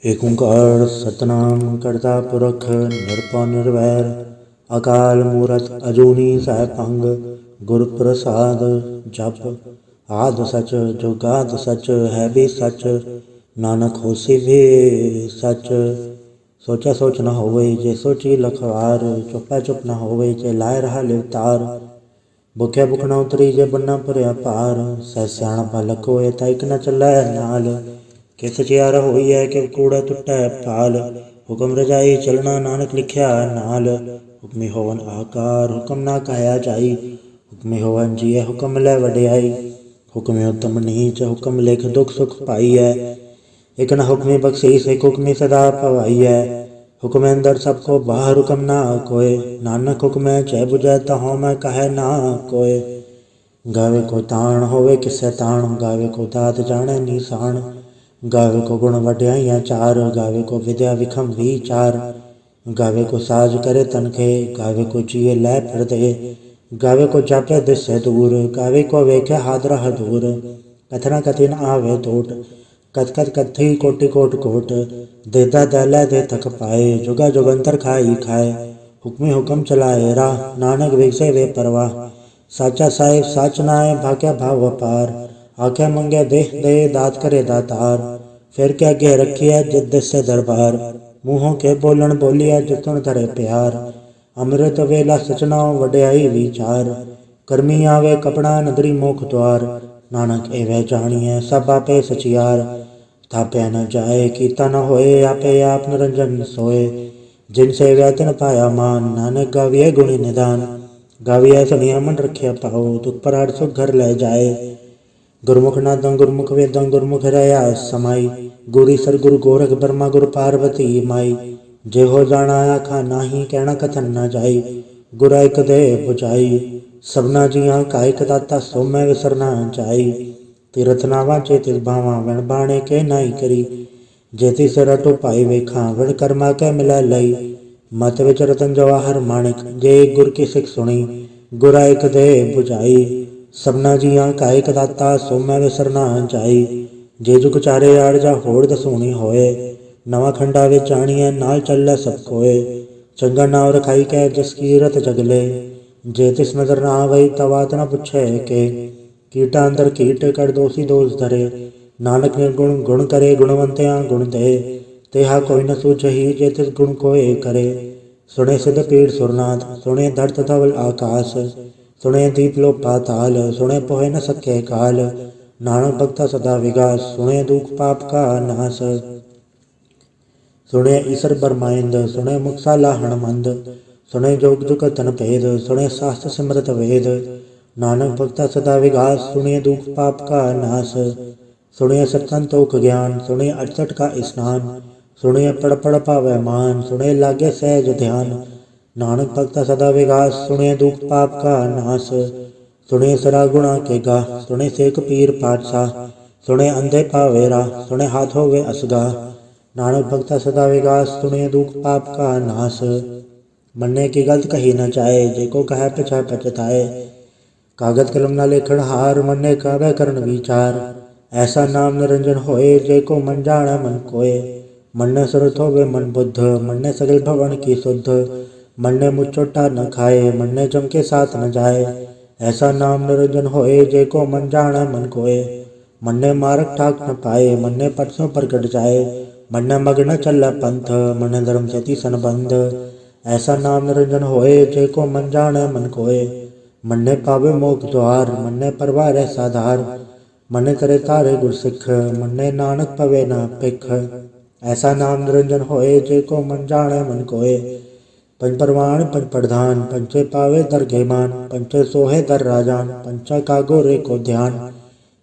ਏਕ ਓਂਕਾਰ ਸਤਨਾਮ ਕਰਤਾ ਪੁਰਖ ਨਿਰਭਉ ਨਿਰਵੈਰ ਅਕਾਲ ਮੂਰਤ ਅਜੂਨੀ ਸੈਭੰ ਗੁਰ ਪ੍ਰਸਾਦ ਜਪ ਆਦਿ ਸਚ ਜੁਗਾਦਿ ਸਚ ਹੈ ਵੀ ਸਚ ਨਾਨਕ ਹੋਸੀ ਵੀ ਸਚ। ਸੋਚਾ ਸੋਚ ਨਾ ਹੋਵੇ ਜੇ ਸੋਚੀ ਲਖਵਾਰ, ਚੁੱਪਾ ਚੁੱਪ ਨਾ ਹੋਵੇ ਜੇ ਲਾਇ ਰਹਾ ਲਿਵਤਾਰ। ਭੁਖਿਆ ਭੁਖ ਨਾ ਉਤਰੀ ਜੇ ਬੰਨਾ ਭਰਿਆ ਭਾਰ, ਸਹਿ ਸਿਆਣਪਾ ਲਖ ਹੋਏ ਤਾਂ ਇਕ ਨ ਚੱਲੈ ਨਾਲ। ਕਿ ਸਚਿਆਰ ਹੋਈਐ ਕਿ ਕੂੜਾ ਟੁੱਟੈ ਭਾਲ, ਹੁਕਮ ਰਜਾਈ ਚਲਣਾ ਨਾਨਕ ਲਿਖਿਆ ਨਾਲ। ਹੁਕਮੀ ਹੋਵਨ ਆਕਾਰ ਹੁਕਮ ਨਾ ਕਹਿਆ ਜਾਈ, ਹੁਕਮੀ ਹੋਵਨ ਜੀਐ ਹੁਕਮ ਲੈ ਵਡਿਆਈ। ਹੁਕਮੀ ਉਤਮ ਨੀਚ ਹੁਕਮ ਲਿਖ ਦੁਖ ਸੁਖ ਪਾਈਐ, ਇਕ ਨ ਹੁਕਮੀ ਬਖਸ਼ੀਸ ਇਕ ਹੁਕਮੀ ਸਦਾ ਭਵਾਈਐ। ਹੁਕਮੈ ਅੰਦਰ ਸਭ ਕੋ ਬਾਹਰ ਹੁਕਮ ਨਾ ਕੋਇ, ਨਾਨਕ ਹੁਕਮੈ ਜੈ ਬੁਝੈ ਤਹਉ ਮੈਂ ਕਹੈ ਨਾ ਕੋਇ। ਗਾਵੇ ਕੋ ਤਾਣ ਹੋਵੇ ਕਿਸੈ ਤਾਣ, ਗਾਵੇ ਕੋ ਦਾਤ ਜਾਣੈ ਨੀਸਾਨ। ਗਾਵੇ ਕੋ ਗੁਣ ਵਡਿਆਈਆਂ ਚਾਰ, ਗਾਵੇ ਕੋ ਵਿਦਿਆ ਵਿਖਮ ਵੀਚਾਰ। ਗਾਵੇ ਕੋ ਸਾਜ ਕਰੇ ਤਨਖੇ, ਗਾਵੇ ਕੋ ਜੀਏ ਲੈ ਫਿਰਦੇ। ਗਾਵੇ ਕੋ ਜਾਪੈ ਦਿਸੈ ਦੂਰ, ਗਾਵੇ ਕੋ ਵੇਖੈ ਹਾਦਰਾ ਹਦੂਰ। ਕਥਨਾ ਕਥੀ ਨ ਆਵੇ ਟੋਟ, ਕਥ ਕਥ ਕਥੀ ਕੋਟਿ ਕੋਟ ਕੋਟ। ਦੇਦਾ ਦੈ ਦੇ ਥਕ ਪਾਏ, ਜੁਗਾ ਜੁਗੰਤਰ ਖਾਈ ਖਾਏ। ਹੁਕਮੀ ਹੁਕਮ ਚਲਾਏ ਰਾਹ, ਨਾਨਕ ਵਿਗਸੇ ਵੇ ਪਰਵਾਹ। ਸਾਚਾ ਸਾਹਿਬ ਸਾਚ ਨਾਇ ਭਾਗਿਆ ਭਾਵ ਅਪਾਰ, ਆਖਿਆ ਮੰਗਿਆ ਦੇਹ ਦੇ ਦਾਤ ਕਰੇ ਦਾਤਾਰ। ਫਿਰ ਕੇ ਅੱਗੇ ਰੱਖੀਐ ਜਿਤ ਦਿਸੈ ਦਰਬਾਰ, ਮੂੰਹੋਂ ਕੇ ਬੋਲਣ ਬੋਲੀਐ ਜਿਤੁਣ ਧਰੇ ਪਿਆਰ। ਅੰਮ੍ਰਿਤ ਵੇਲਾ ਸਚਨਾਉ ਵਡਿਆਈ ਵਿਚਾਰ, ਕਰਮੀ ਆਵੇ ਕਪੜਾ ਨਦਰੀ ਮੋਖ ਦੁਆਰ। ਨਾਨਕ ਏਵੈ ਜਾਣੀਐ ਸਭ ਆਪੇ ਸਚਿਆਰ, ਥਾਪਿਆ ਨ ਜਾਏ ਕੀਤਾ ਨ ਹੋਏ ਆਪੇ ਆਪ ਨਿਰੰਜਨ ਸੋਏ। ਜਿਨ ਸੇਵਿਆ ਤਿਨ ਪਾਇਆ ਮਾਨ, ਨਾਨਕ ਗਾਵੀਐ ਗੁਣੀ ਨਿਦਾਨ। ਗਾਵੀਐ ਸੁਣੀਐ ਮਨ ਰਖਿਆ ਭਾਉ, ਦੁਖ ਪਰਾੜ ਸੁਖ ਘਰ ਲੈ ਜਾਏ। ਗੁਰਮੁਖ ਨਾਦੰ ਗੁਰਮੁਖ ਵੇਦੰ ਗੁਰਮੁਖ ਰਹਾ ਸਮਾਈ, ਗੁਰੀ ਸਰ ਗੁਰੂ ਗੋਰਖ ਬਰਮਾ ਗੁਰ ਪਾਰਵਤੀ ਮਾਈ। ਜਿਹੋ ਜਾਣਾ ਆਖਾ ਨਾਹੀ ਕਹਿਣਾ ਕਥਨ ਨ ਜਾਈ, ਗੁਰਾ ਇਕ ਦੇ ਬੁਝਾਈ। ਸਭਨਾ ਜੀਆਂ ਕਾ ਇਕ ਦਾਤਾ ਸੋ ਮੈਂ ਵਿਸਰ ਨਾ ਜਾਈ। ਤੀਰਥ ਨਾ ਵਾਂਚੇ ਤਿਸ ਭਾਵਾਂ ਵਿਣ ਬਾਣੇ ਕੇ ਨਾਹੀ ਕਰੀ। ਜੇ ਤਿਸ ਰਟੋ ਭਾਈ ਵੇਖਾਂ ਵਿਣ ਕਰਮਾ ਕੇ ਮਿਲੈ ਲਈ। ਮਤ ਵਿਚ ਰਤਨ ਜਵਾਹਰ ਮਾਣਿਕ, ਜੇ ਗੁਰ ਕੀ ਸਿੱਖ ਸੁਣੀ ਗੁਰਾ ਇਕ ਦੇ ਬੁਝਾਈ। ਸਭਨਾ ਜੀਆਂ ਕਾ ਇਕ ਦਾਤਾ ਸੋ ਮੈਂ ਵਿਸਰ ਨਾ ਜਾਈ। ਜੇ ਜੁਗ ਚਾਰੇ ਆੜ ਜਾ ਹੋੜ ਦਸੂਣੀ ਹੋਏ, ਨਵਾਂ ਖੰਡਾ ਵਿੱਚ ਜਾਣੀਐ ਨਾਲ ਚੱਲੈ ਸਭ ਕੋਏ। ਚੰਗਾ ਨਾਮ ਰਖਾਈ ਕੈ ਜਿਸ ਕੀਰਤ ਜਗਲੇ, ਜੇ ਤਿਸ ਨਜ਼ਰ ਨਾ ਆਵਈ ਤਾ ਬਾਤ ਨ ਪੁੱਛੈ ਕੇ। ਕੀਟਾ ਅੰਦਰ ਕੀਟ ਕਰ ਦੋਸੀ ਦੋਸ ਧਰੇ, ਨਾਨਕ ਨਿਰਗੁਣ ਗੁਣ ਕਰੇ ਗੁਣਵੰਤਿਆਂ ਗੁਣ ਦੇ। ਤੇਹਾ ਕੋਈ ਨ ਸੂਝਹੀ ਜੇ ਤਿਸ ਗੁਣ ਕੋਏ ਕਰੇ। ਸੁਣੇ ਸਿਧ ਪੀੜ ਸੁਰਨਾਥ, ਸੁਣੇ ਧਰਤ ਧਵਲ ਆਕਾਸ। ਸੁਣੇ ਦੀਪ ਲੋ ਪਾਤਾਲ, ਸੁਣੇ ਪੋਹਿ ਨ ਸਕੈ ਕਾਲ। ਨਾਨਕ ਭਗਤਾ ਸਦਾ ਵਿਗਾਸ, ਸੁਣੇ ਦੁਖ ਪਾਪ ਕਾ ਨਾਸ। ਸੁਣੇ ਈਸਰ ਬਰਮਾਇੰਦ, ਸੁਣੇ ਮੁਕਸਾ ਲਾਹਣ ਮੰਦ। ਸੁਣੇ ਜੋਗ ਜੁਗਤਨ ਭੇਦ, ਸੁਣੇ ਸਾਸਤ ਸਿਮਰਤ ਵੇਦ। ਨਾਨਕ ਭਗਤਾ ਸਦਾ ਵਿਗਾਸ, ਸੁਣੇ ਦੁਖ ਪਾਪ ਕਾ ਨਾਸ। ਸੁਣੇ ਸਤ ਸੰਤੋਖ ਗਿਆਨ, ਸੁਣੇ ਅਠਸਠ ਕਾ ਇਸਨਾਨ। ਸੁਣੇ ਪੜ ਪੜ ਪਾਵੈ ਮਾਨ, ਸੁਣੇ ਲਾਗੇ ਸਹਿਜ ਧਿਆਨ। ਨਾਨਕ ਭਗਤਾ ਸਦਾ ਵਿਗਾਸ, ਸੁਣੇ ਦੁਖ ਪਾਪ ਕਾ ਨਾਸ। ਸੁਣੇ ਸਰਾ ਗੁਣਾ ਕੇ ਗਾ, ਸੁਣੇ ਸੇਖ ਪੀਰ ਪਾਤਸ਼ਾਹ। ਸੁਣੇ ਅੰਧੇ ਪਾਵੇ ਰਾਹ, ਸੁਣੇ ਹਾਥ ਹੋਵੇ ਅਸਗਾ। ਨਾਨਕ ਭਗਤਾ ਸਦਾ ਵਿਗਾਸ, ਸੁਣੇ ਦੁਖ ਪਾਪ ਕਾ ਨਾਸ। ਮੰਨੇ ਕੀ ਗਲਤ ਕਹੀ ਨ ਜਾਏ, ਜੇ ਕੋ ਕਹਿ ਪਿਛੈ ਪਛਤਾਏ। ਕਾਗਦ ਕਲਮ ਨਾ ਲੇਖਣ ਹਾਰ, ਮੰਨੇ ਕਾਵੈ ਕਰਨ ਵਿਚਾਰ। ਐਸਾ ਨਾਮ ਨਿਰੰਜਨ ਹੋਏ, ਜੇ ਕੋ ਮਨ ਜਾਣੈ ਮਨ ਕੋਏ। ਮੰਨੇ ਸੁਰਤ ਹੋਵੇ ਮਨ ਬੁੱਧ, ਮੰਨੇ ਸਗਲ ਭਵਨ ਕੀ ਸੁਧ। ਮੰਨੇ ਮੁਝ ਚੋਟਾ ਨ ਖਾਏ, ਮੰਨੇ ਜਮ ਕੇ ਸਾਥ ਨ ਜਾਏ। ਐਸਾ ਨਾਮ ਨਿਰੰਜਨ ਹੋਏ, ਜੇ ਕੋ ਮਨ ਜਾਣੈ ਮਨ ਕੋਏ। ਮੰਨੇ ਮਾਰਗ ਠਾਕ ਨ ਪਾਏ, ਮੰਨੇ ਪਟ ਸੋ ਪ੍ਰਗਟ ਜਾਏ। ਮੰਨੇ ਮਗ ਨ ਚੱਲੈ ਪੰਥ, ਮੰਨੇ ਧਰਮ ਸੇਤੀ ਸੰਬੰਧ। ਐਸਾ ਨਾਮ ਨਿਰੰਜਨ ਹੋਏ, ਜੇ ਕੋ ਮਨ ਜਾਣੈ ਮਨ ਕੋਏ। ਮੰਨੇ ਪਾਵੇ ਮੋਖ ਦੁਆਰ, ਮੰਨੇ ਪਰਵਾਰੈ ਸਾਧਾਰ। ਮੰਨੇ ਤਰੇ ਤਾਰੇ ਗੁਰ ਸਿੱਖ, ਮੰਨੇ ਨਾਨਕ ਪਵੇ ਨਾ ਭਿਖ। ਐਸਾ ਨਾਮ ਨਿਰੰਜਨ ਹੋਏ, ਜੇ ਕੋ ਮਨ ਜਾਣੈ ਮਨ ਕੋਏ। ਪੰਜ ਪਰਵਾਣ ਪੰਜ ਪ੍ਰਧਾਨ, ਪੰਚੇ ਪਾਵੇ ਦਰਗੇ ਮਾਨ। ਪੰਚੇ ਸੋਹੇ ਦਰ ਰਾਜਾਨ, ਪੰਚਾ ਕਾ ਗੋਰੇ ਕੋ ਧਿਆਨ।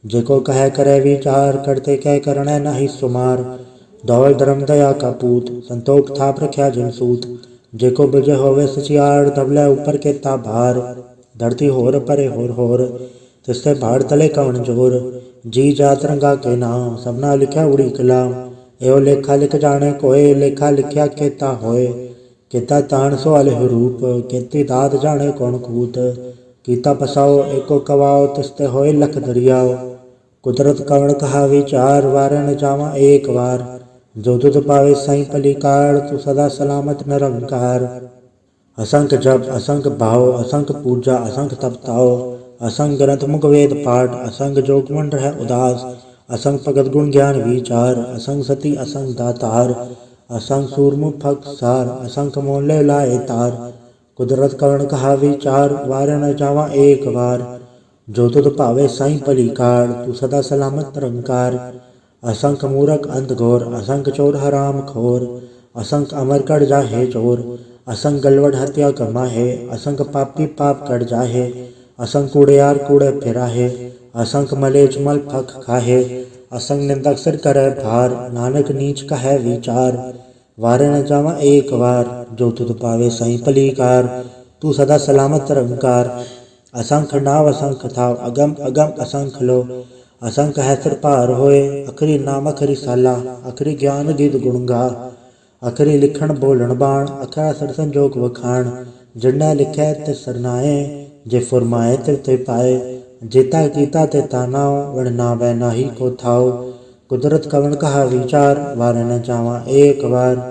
ਜੇ ਕੋ ਕਹਿ ਕਰੈ ਵਿਚਾਰ, ਕਰਤੇ ਕਹਿ ਕਰਣੈ ਨਾਹੀ ਸੁਮਾਰ। ਦੌਲ ਧਰਮ ਦਇਆ ਕਾ ਪੂਤ, ਸੰਤੋਖ ਥਾਪ ਰਖਿਆ ਜਿਨ ਸੂਤ। ਜੇ ਕੋ ਬੁਝੇ ਹੋਵੇ ਸਚਿਆਰ, ਧਵਲੇ ਉਪਰ ਕੇਤਾ ਭਾਰ। ਧਰਤੀ ਹੋਰ ਪਰੇ ਹੋਰ ਹੋਰ, ਤਿਸਤੇ ਭਾੜ ਤਲੇ ਕਵਣ ਜੋਰ। ਜੀ ਜਾਤ ਰੰਗਾ ਕੇ ਨਾਮ, ਸਭਨਾ ਲਿਖਿਆ ਉੜੀ ਕਲਾਮ। ਇਹੋ ਲੇਖਾ ਲਿਖ ਜਾਣੇ ਕੋਏ, ਲੇਖਾ ਲਿਖਿਆ ਕੇਤਾ ਹੋਏ। ਕੀਤਾ ਤਾਣ ਸੋ ਅਲਿਹ ਰੂਪ, ਕੀਤੀ ਦਾਤ ਜਾਣੇ ਕੌਣ ਕੂਤ। ਕੀਤਾ ਪਸਾਓ ਏਕੋ ਕਵਾਓ, ਤਿਸਤੇ ਹੋਏ ਲਖ ਦਰਿਆਓ। ਕੁਦਰਤ ਕਵਣ ਕਹਾ ਵਿਚਾਰ, ਵਾਰੈ ਨ ਜਾਵਾਂ ਏਕ ਵਾਰ। जो तुध पावे साई भली कार, तू सदा सलामत निरंकार। असंख जप असंख भाव, असंख पूजा असंख तप ताओ, असंख ग्रंथ मुख वेद पाठ, असंख जोग मन रह उदास, असंख भगत गुण ज्ञान विचार, असंख सती असंख दातार, असंख सूरमुख फक सार, असंख मोले लाए तार। कुदरत कवण कहा विचार, वार न जावा एक बार। जो तुध पावे साई भली कार, तू सदा सलामत निरंकार। असंख मूरख अंध घोर, असंख चोर हराम खोर, असंख अमर कर जाहे चोर, असंख गलवड हत्या कमाहे, असंख पापी पाप कर जाहे, असंख कूड़ेयार कूड़े फिराहे, असंख मलेच मल फक खाहे, असंख निंदक सिर करे भार, नानक नीच कहे विचार। वारे न जावा एक बार, जो तुध पावे साई भली कार, तू सदा सलामत निरंकार। असंख नाव असंख थाव, अगम अगम असंख लो, असंख है सिर भार होए, अखरी नाम अखरी साला, अखरी ज्ञान गिद गुण गा, अखरी लिखण बोलण बाण, अखरा सिर संजोग वखाण। जिन्नै लिखै ते सरनाए, जे फुरमाए ते पाए, जेता कीता ते तानाओ, वण नावै नाही को थाओ। कुदरत कवण कहा विचार, वारे न जावा एक बार।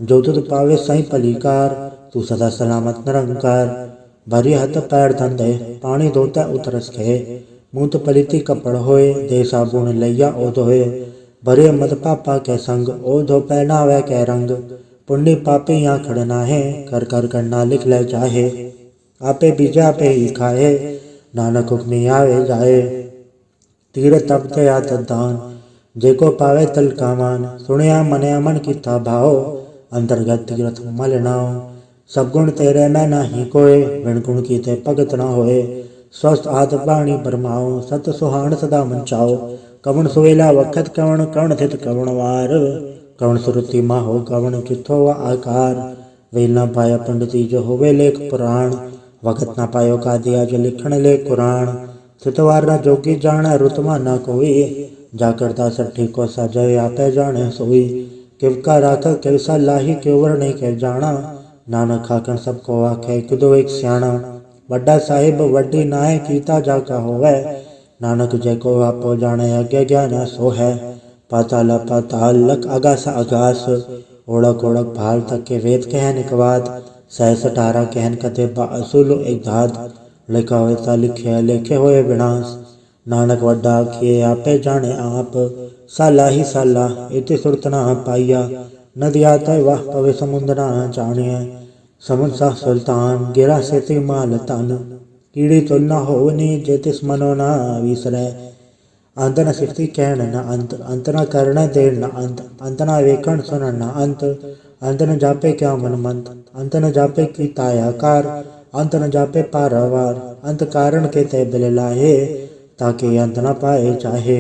जो तुध पावे साई भली कार, तू सदा सलामत निरंकार। भरी हथ पैर धंधे, पानी धोता उतरस खे, मूत पलिति कपड़ होए, दे साबुन लैया ओ धोए। भरे मत पापा के संग, ओ धो पहनावे के रंग। पुण्य पापे यहाँ खड़ना है, कर कर करना लिख ले चाहे। आपे बीजा पे ही खाए, नानक हुक्मी आवे जाए। तीर तप दया दान, जेको पावे तल कामान, सुनिया मनिया मन कीता भाओ, अंतर्गत तीरथ मल नाओ। सब गुण तेरे में नाही कोय, बिन गुण कीते भगत न होए। स्वस्थ आद बाणी बरमाओ, सत सुहान सदा मंचाओ। कवण सुवेला वखत कवण, कवण थित कवण वार, कवण सुरति माहो कवण चिथो व आकार। वेल न पाया पंडिती जो होवे लेख पुराण, वखत न पायो कादिया जो लिखण ले कुरान। थितवार न जोगी जाने, रुतमा न कोई, जा करता सठी को सजय आपे जाने सोई। किव का राख किव सा लाही, क्यों वर्णे के जाना, नानक खाकन सबको आखे किदो एक स्याणा। वड्डा साहिब वड्डी नाय, कीता जाका होवे, नानक जैको आपो जाने अज्ञ ज्ञान सो है। पाताल पाताल लख आगास आगास, ओढ़क ओढ़क भाल तक के वेद कहन इकवात। सहस 18 कहन कते असुल एक धात, लिखा होता लिखे लेखे होए विनाश। नानक वड्डा आखिए आपे जाने आप, साला ही साला इति सुरत ना पाइया। नदिया तय वाह पवे समुद्र ना जानिए, समुद्र सा सुल्तान गिरा सेति माल तन। कीड़ी तुल न होवनी, जे तिस मनो ना विसरै। अंत न सिफती कहन न अंत, अंत न करण देर न अंत, अंत न वेखण सुनन न अंत। अंत न जापे क्या मन मंत, अंत न जापे की तायाकार, अंत न जापे पारावार। अंत कारण के ते बिल लाहे, ताकि अंत न पाए चाहे।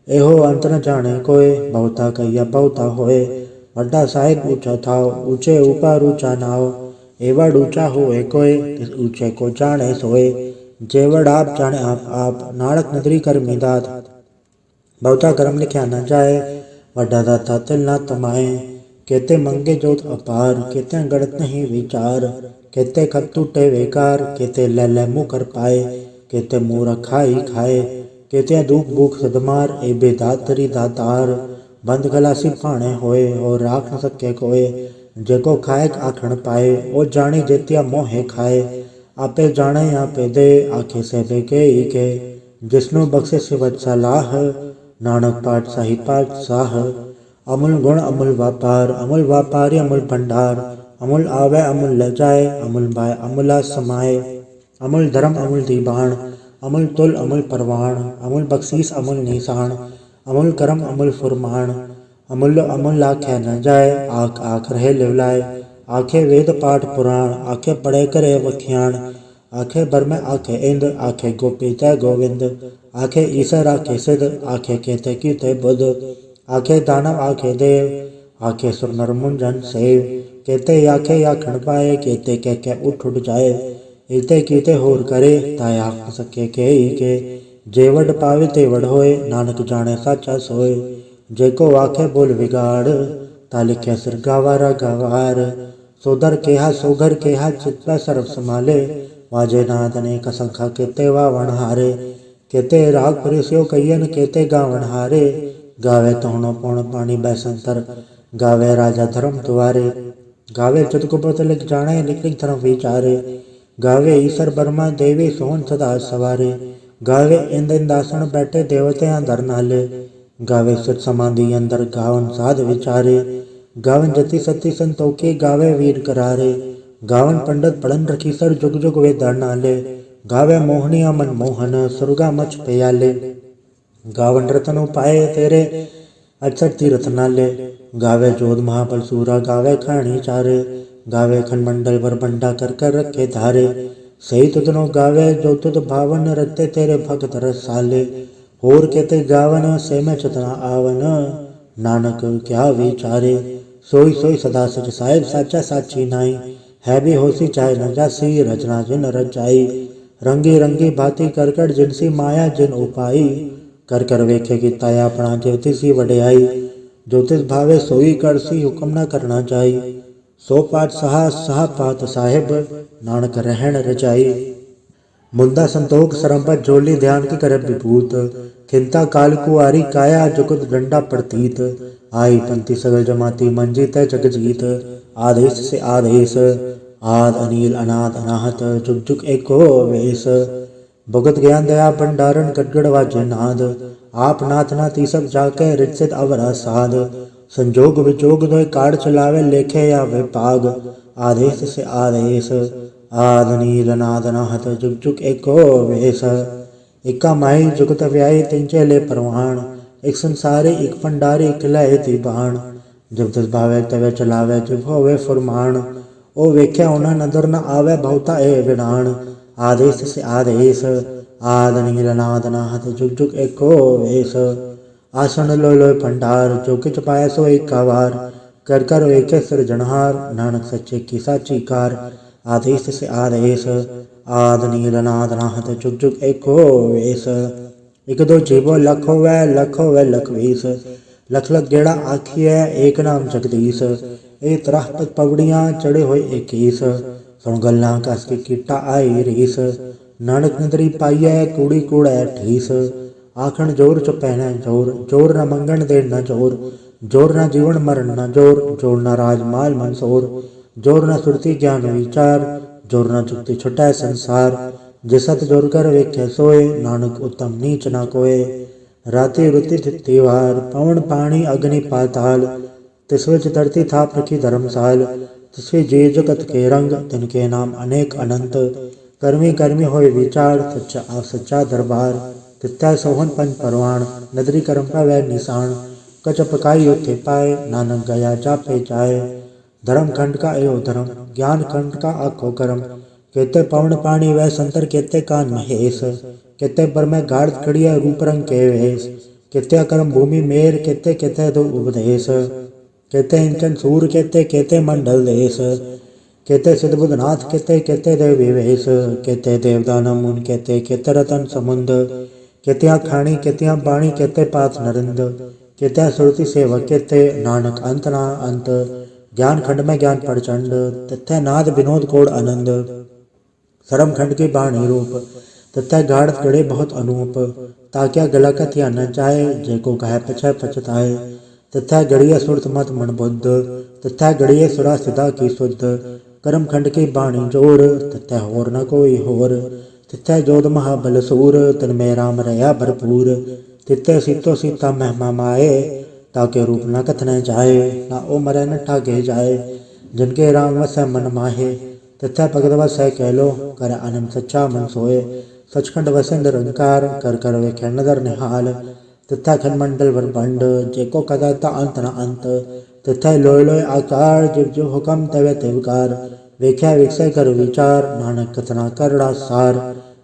एहो अंत न जाने कोय, बहुता कहिया बहुता होए। वड्डा साहिब ऊंचा थाओ, ऊंचे ऊपर ऊंचा नाओ। एवड ऊंचा होए कोय, तिस ऊंचे को जाने सोए। जेवड आप जाने आप, नानक नदरी कर मिदात। बहुता कर्म लिख्या न जाए, वड्डा दाता तिल न तमाए। केते मंगे जोत अपार, केते गणत नहीं विचार। केते खत टूटे बेकार, केते ले मुँह कर पाए। केते मूरख खाई खाए, केते दुख भूख सदमार। ए बेदातरी दातार, बंद गलासी पाने होए, और राख न सके कोए। जेको खाए आखण पाए, ओ जानी जेतिया मोहे खाए। आपे जाने आपे दे, आखे से बेके के। जिसनु बख्शे सिवत सलाह, नानक पाठ साही पाठ साह। अमूल गुण अमूल व्यापार, अमूल व्यापारी अमूल भंडार। अमूल आवे अमूल ले जाए, अमूल बाय अमूला समाए। अमूल धर्म अमूल दीबान, अमूल तुल अमूल परवान। अमूल बख्शीस अमूल निशान, अमूल करम अमूल फुरमान। अमूल्य अमूल आखे न जाए, आख आख रहे लिवलाए। आखे वेद पाठ पुराण, आखे पढ़े करे वख्याण। आखे बरमे आखे इंद, आखे गोपी तय गोविंद। आखे ईसर आखे सिद्ध, आखे केते कीते बुध। आखे दानव आखे देव, आखे सुर नर मुंजन सेव। केते आखे आखण पाए, केते कह उठ उठ जाए। इते कीते होर करे, ताय आख सके के। जेवड पावे तेवड होए, नानक जाने साचा सोए। जेको आखे बोल बिगाड़, ता लिखे सिर गवारा गवार। सोदर केहा सोघर केहा, चित पै सर्व संभाले। वाजे नाद ने कसंखा केते वावण हारे। केते राग परिस्यो कहियन, केते गावण हारे। गावे तोहनो पौण पानी बैसंतर, गावे राजा धर्म द्वारे, गावे चतुकुपत लिख जाने लिख लिख धर्म विचारे, गावे ईश्वर बर्मा देवी सोहन सदा सवारे, गावे इंद इंदासन बैठे देवते धर नाले, गावे सुच समाधि अंदर गावन साध विचारे, गावन जति सती संतोखे गावे वीर करारे, गावन पंडित पढ़न रखीसर जुग जुग वे धर नाले, गावे मोहनिया मन मोहन सुरगा मच प्याले, गावन रतन उपाय तेरे अक्षर तीरथ नाले, गावे जोध महाबल सूरा गावे खाणी चारे, गावे खंडमंडल वर बंडा कर कर रखे धारे, सही तुदनो गावे जो तुद भावन रते तेरे भगत रसाले, होर केते गावन से में चतना आवन, नानक क्या विचारे, सोई सोई सदा सच साहिब साचा साची नाई, है भी होसी चाहे न जासी रचना जिन रचाई, रंगी रंगी भांति करकट जिनसी माया जिन उपाई, कर कर वेखे की ताया अपना ज्योतिषी वड्याई, ज्योतिष भावे सोई करसी हुक्म न करना चाही, सो पाठ सहा सहा पात साहिब नानक रहन रचाई, मुंदा संतोख सरंपत जोली ध्यान की कर विभूत, खिंता काल कुआरी काया जुगत डंडा प्रतीत, आई पंथी सगल जमाती मंजी तय जग जीत, आदेश से आदेश आद अनिल अनाद अनाहत जुग जुग एको वेश, भगत ज्ञान दया भंडारण गड़गड़ वाजे नाद, आप नाथ नाथी सब जाके रिचित अवरा साध, संजोग विजोग दो काड़ चलावे लेखे या विपाग, आदेश से आदेश आद नील नाद नाहत जुग जुग एको वेश, इक्का माही जुगत व्याई तिंचे ले परवान, एक संसारी एक भंडारी खिलाए ती बाण, जब दस भावे तवे चलावे जब होवे फुरमान, ओ वेख्या उना नदर न आवे बहुता ए विडान, आदेश से आदेश आद नील नाद नाहत जुग जुग एको वेश, आसन लो लो भंडार जो किच पाए सो एक वार, कर कर वेखे सृजनहार नानक सच्चे की साची कार, आदेश से आदेश आद नील नाद नाहत जुग जुग एको वेश, एक दो जीवो लख होवे लख वीस, लख लख गेड़ा आखिए एक नाम जगदीश, ए तरह पवड़ियाँ चढ़े हुए इक्कीस, सुन गल्ला कस की कीटा आई रीस, नानक नदरी पाइए कूड़ी कूड़े ठीस, आखण जोर चुपै न जोर, जोर न मंगण दे न जोर, जोर न जीवन मरण न जोर, जोर न राज माल मंसोर, जोर न सुरती ज्ञान विचार, जोर न चुक्ति छुटै संसार, जिसत जोर कर वेखे सोए, नानक उत्तम नीच न कोय, राति रुति तिथिवार पवन पानी अग्नि पाताल, तिस विच धरती थाप रखी धर्मसाल, तिसवे जे जगत के रंग तिनके नाम अनेक अनंत, कर्मी कर्मी होए विचार सच्चा सच्चा दरबार, तित्या सोहन पंच परवान नदरी करम का वह निशान, कच पकाई उथे पाए नानक गया जापे जाए, धर्म खंड का एहो धर्म ज्ञान खंड का आखो करम, केते पवन पानी वह संतर केते कान महेश, केते पर में गाढ़ खड़िया रूप रंग के वेश, केते कर्म भूमि मेर केते केते दो उपदेश, केते इंचन सूर केते केते मंडल देश, केते सिद्ध बुधनाथ केते केते देव विवेश, केते देवदान मुन केते केते रतन समुंद, केत्या खाणी केत्या बाणी केते पाथ नरिंद, केत्या सुरति सेवक केते नानक अंत ना अंत, ज्ञान खंड में ज्ञान प्रचंड तथ्य नाद विनोद कोड आनंद, सरम खंड की बाणी रूप तथ्य गाढ़ गड़े बहुत अनूप, ताक्या गला का थिया न चाहे जेको कहे पछय पछताए, तथा गड़िया सुरत मत मन बुद्ध, तथा गड़िए सुरा सिदा की शुद्ध, कर्म खंड की बाणी जोर तथा होर न कोई होर, तिथै जोध महाबल सूर तन में राम रया भरपूर, तिथै सीतो सीता महिमा माए, ताके रूप न कथने जाए, ना ओ मरे न ठाके जाए, जिनके राम वसै मन माहे, तिथै भगत वसै कहलो कर आनंद सच्चा मन सोए, सचखंड वसै निरंकार कर कर वेखे नदर निहाल, तिथै खंडमंडल वर बंड जेको कदाता अंत न अंत, तिथै लोय लोय आकार जिव जिव हुकम तवे तिवकार, वेख्या विकसय कर विचार नानक कथना करड़ा सार,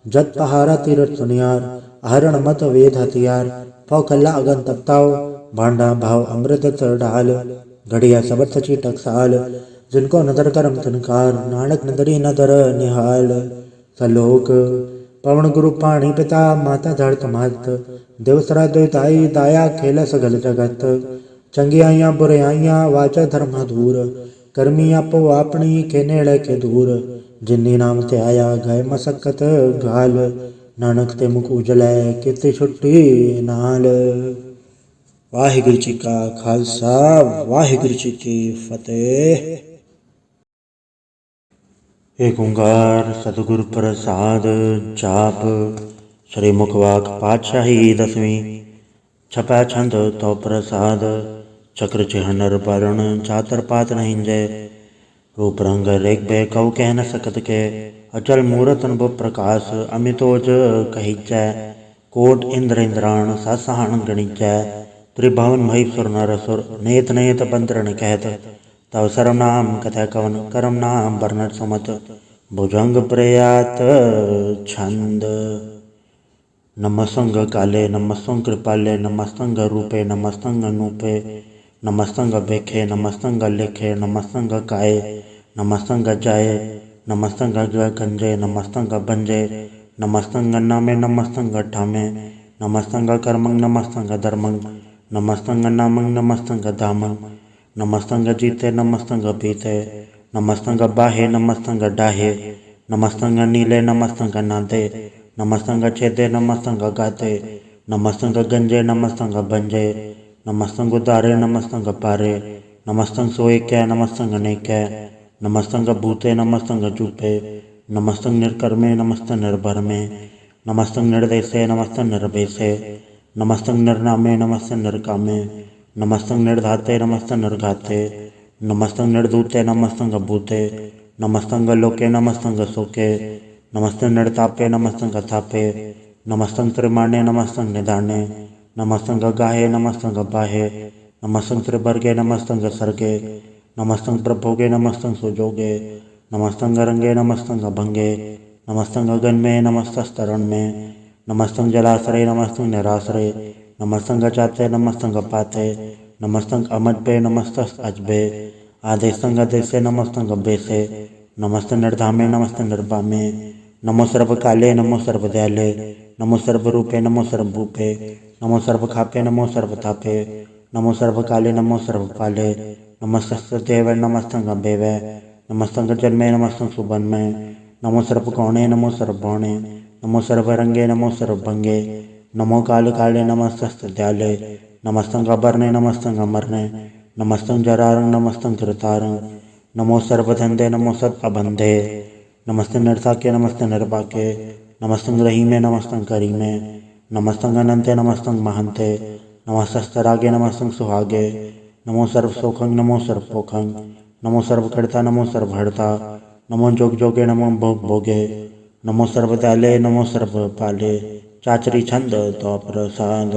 जत पहारा तीरथ सुनियार आहरण मत वेद हथियार, पौ कल्ला अगन तपताओ भांडा भाव अमृत ढाल, घड़िया सबत सची टकसाल, जिनको नदर करम तिनकार नानक नदरी नदर निहाल, सलोक पवन गुरु पाणी पिता माता धरत महत, देवसरा द्वैताई दाया खेल सगल जगत, चंगियाइयाँ बुराइयाँ वाचा धर्म दूर, कर्मी आपो आपनी के नेड़े के दूर, जिन्नी नाम ते आया गए मसक्कत गाल, नानक ते मुख उजलै किते छुट्टी नाल। वाहिगुरु जी का खालसा वाहिगुरु जी की फतेह। एक ओंकार सतगुरु प्रसाद जाप। श्री मुखवाक पातशाही दसवीं। छपै छंद तो प्रसाद। चक्र चिहनर परण चातर पात नहीं जय। रूप रंग रेख बे कऊ कह न सकत के। अचल मूरत अनुभव प्रकाश अमितोज कहीचै। कोट इंद्र इंद्राण सासहान गणिचै। त्रिभुवन महीश्वर नरसुर नेत नेत बंदरन कहत। तव सरम नाम कथय कवन करम नाम वर्णन समत। भुजंग प्रयात छंद। नमस्तंग काले नमस्तंग कृपाले नमस्तंग रूपे नमस्तंग अनूपे नमस्तंग बेखे नमस्तंग लेखे नमस्तंग काये नमस्तंग जाये नमस्तंग गंजे नमस्तंग बंजे नमस्तंग नामे नमस्तंग ठामे नमस्तंग कर्मंग नमस्तंग धर्मंग नमस्तंग नामंग नमस्तंग धामंग नमस्तंग जीते नमस्तंग पीते नमस्तंग बाहे नमस्तंग डाहे नमस्तंग नीले नमस्तंग नादे नमस्तंग छेदे नमस्तंग गाते नमस्तंग गंजे नमस्तंग बंजे नमस्तंग उदारे नमस्तंग पारे नमस्तंग सोएकै नमस्तंग नेकै नमस्तंग भूते नमस्तंग चूपे नमस्तंग निर्कर्मे नमस्तंग निर्भरमे नमस्तंग निर्देशे नमस्तंग निर्भेशे नमस्तंग निर्नामे नमस्तंग निर्कामे नमस्तंग निर्धाते नमस्तंग निर्घाते नमस्तंग निर्धूते नमस्तंग भूते नमस्तंग लोके नमस्तंग सोके नमस्तंग निर्तापे नमस्तंग थापे नमस्तंग त्रिमाणे नमस्तंग निदाने नमस्तंग गाहे नमस्तंग बाहे नमस्तंग त्रिवर्गे नमस्तंग सर्गे नमस्तंग प्रभोगे नमस्तंग सुजोगे नमस्तंग रंगे नमस्तंग भंगे नमस्तंग गगन में नमस्तस्तरण में नमस्तंग जलाश्रय नमस्तंग निराश्रय नमस्तंग चाते नमस्तंग पाते नमस्तंग अमजबे नमस्तस्त अजबे आदेशंग देशे नमस्तंग बेसे नमस्त निर्धामे नमस्त निर्भामे नमो सर्व काले नमो सर्व दयाले नमो सर्व रूपे नमो सर्व भूपे नमो सर्व खापे नमो सर्व थापे नमो सर्व काले नमो सर्व पाले नमस्तस्त देव नमस्तंग बेवे नमस्तंग जन्मे नमस्तंग सुबन्मे नमो सर्व कौणे नमो सर्व भौणे नमो सर्व रंगे नमो सर्व भंगे नमो काल काले नमस्तस्त दयाले नमस्तंग अबरने नमस्तंग अमरने नमस्तंग जरारंग नमस्तंग कृतारंग नमो सर्वधंधे नमो सत अबंधे नमस्ते नरसाके नमस्ते नरपाके नमस्तंग रहीमे नमस्तंग करीमे नमस्तंग अनंते नमस्तंग महंते नमस्तस्तरागे नमस्तंग सुहागे नमो सर्व सोखंग नमो सर्व पोखंग नमो सर्व कर्ता नमो सर्व हर्ता नमो जोग जोगे नमो भोग भोगे नमो सर्व दयाले नमो सर्व पाले चाचरी छंद तो प्रसाद।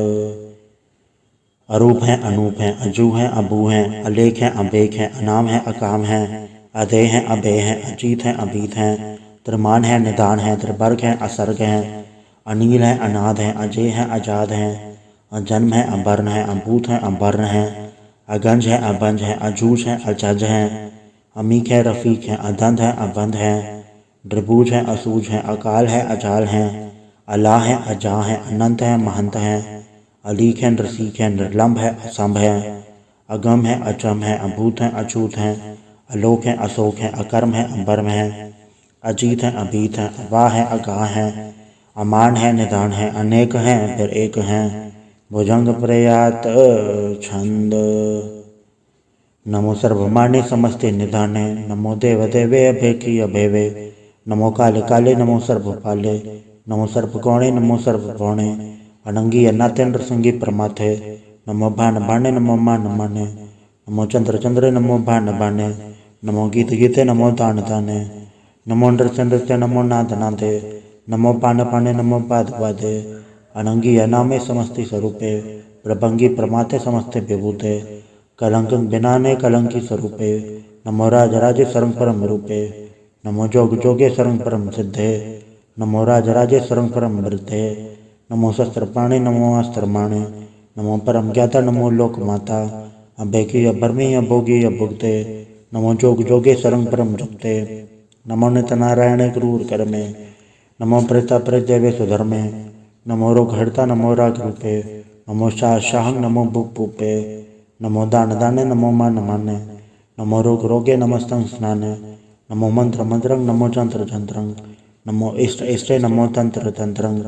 अरूप हैं अनूप हैं अजू हैं अबू हैं अलेख हैं अबेख हैं अनाम हैं अकाम हैं अधेय हैं अभेय हैं अजीत हैं अबीत हैं त्रिमान हैं निदान हैं त्रिवर्ग हैं असर्ग हैं अनील हैं अनाद हैं अजय हैं अजाद हैं अजन्म हैं अवर्ण हैं अभूत हैं अवर्ण हैं अगंज हैं अबंज हैं अजूज हैं अजज हैं अमीक हैं रफीक हैं अदंध हैं अबंध हैं द्रिभुज हैं असूज हैं अकाल हैं अजाल हैं अला हैं अजा हैं अनंत हैं महंत हैं अलीक हैं रसीक हैं निर्लम्ब है असंभ है अगम है अचम है अभूत हैं अछूत हैं अलोक हैं अशोक हैं अकर्म हैं अबर्म हैं अजीत हैं अबीत हैं अवाह हैं अगाह हैं अमान है निदान है अनेक हैं फिर एक हैं भुजंग प्रयात छंद। नमो सर्वमाने समस्ते निधाने नमो देव देवे अभेकी अभेवे नमो काले काले नमो सर्वपाले नमो सर्वगौणे नमो सर्वगौणे अनंगी अनातेन्द्र संगी प्रमाथे नमो भान भाने नमो मान माने नमो चंद्र चंद्र नमो भान भाने नमो गीत गीते नमो दान दाने नमो नृ चंद्र नमो नाद नादे नमो पान पाने नमो पाद पादे अनंगी अनामे समस्ति स्वरूपे प्रभंगी प्रमाते समस्ते विभूते कलंक बिनाने कलंकी स्वरूपे नमो राज राजे सरंग परम रूपे नमो जोग जोगे सरंग परम सिद्धे नमो राज राजे सरंग परम वृद्धे नमो शस्त्र पाणे नमो अस्त्र माणे नमो परम ज्ञाता नमो लोक माता अभेकी अभरमी अभोगी अभुगते नमो जोग जोगे सरंग परम जुगते नमो नित नारायण क्रूर कर्मे नमो प्रेता प्रदेवे सुधर्मे नमो रोग हरता नमो राग रूपे नमो शाह शाहंग नमो भूप भूपे नमो दान दाने नमो मान माने नमो रोग रोगे नमस्तंग स्नाने नमो मंत्र मंत्रंग नमो जंत्र जंत्रंग नमो इष्ट इष्टे नमो तंत्र तंत्रंग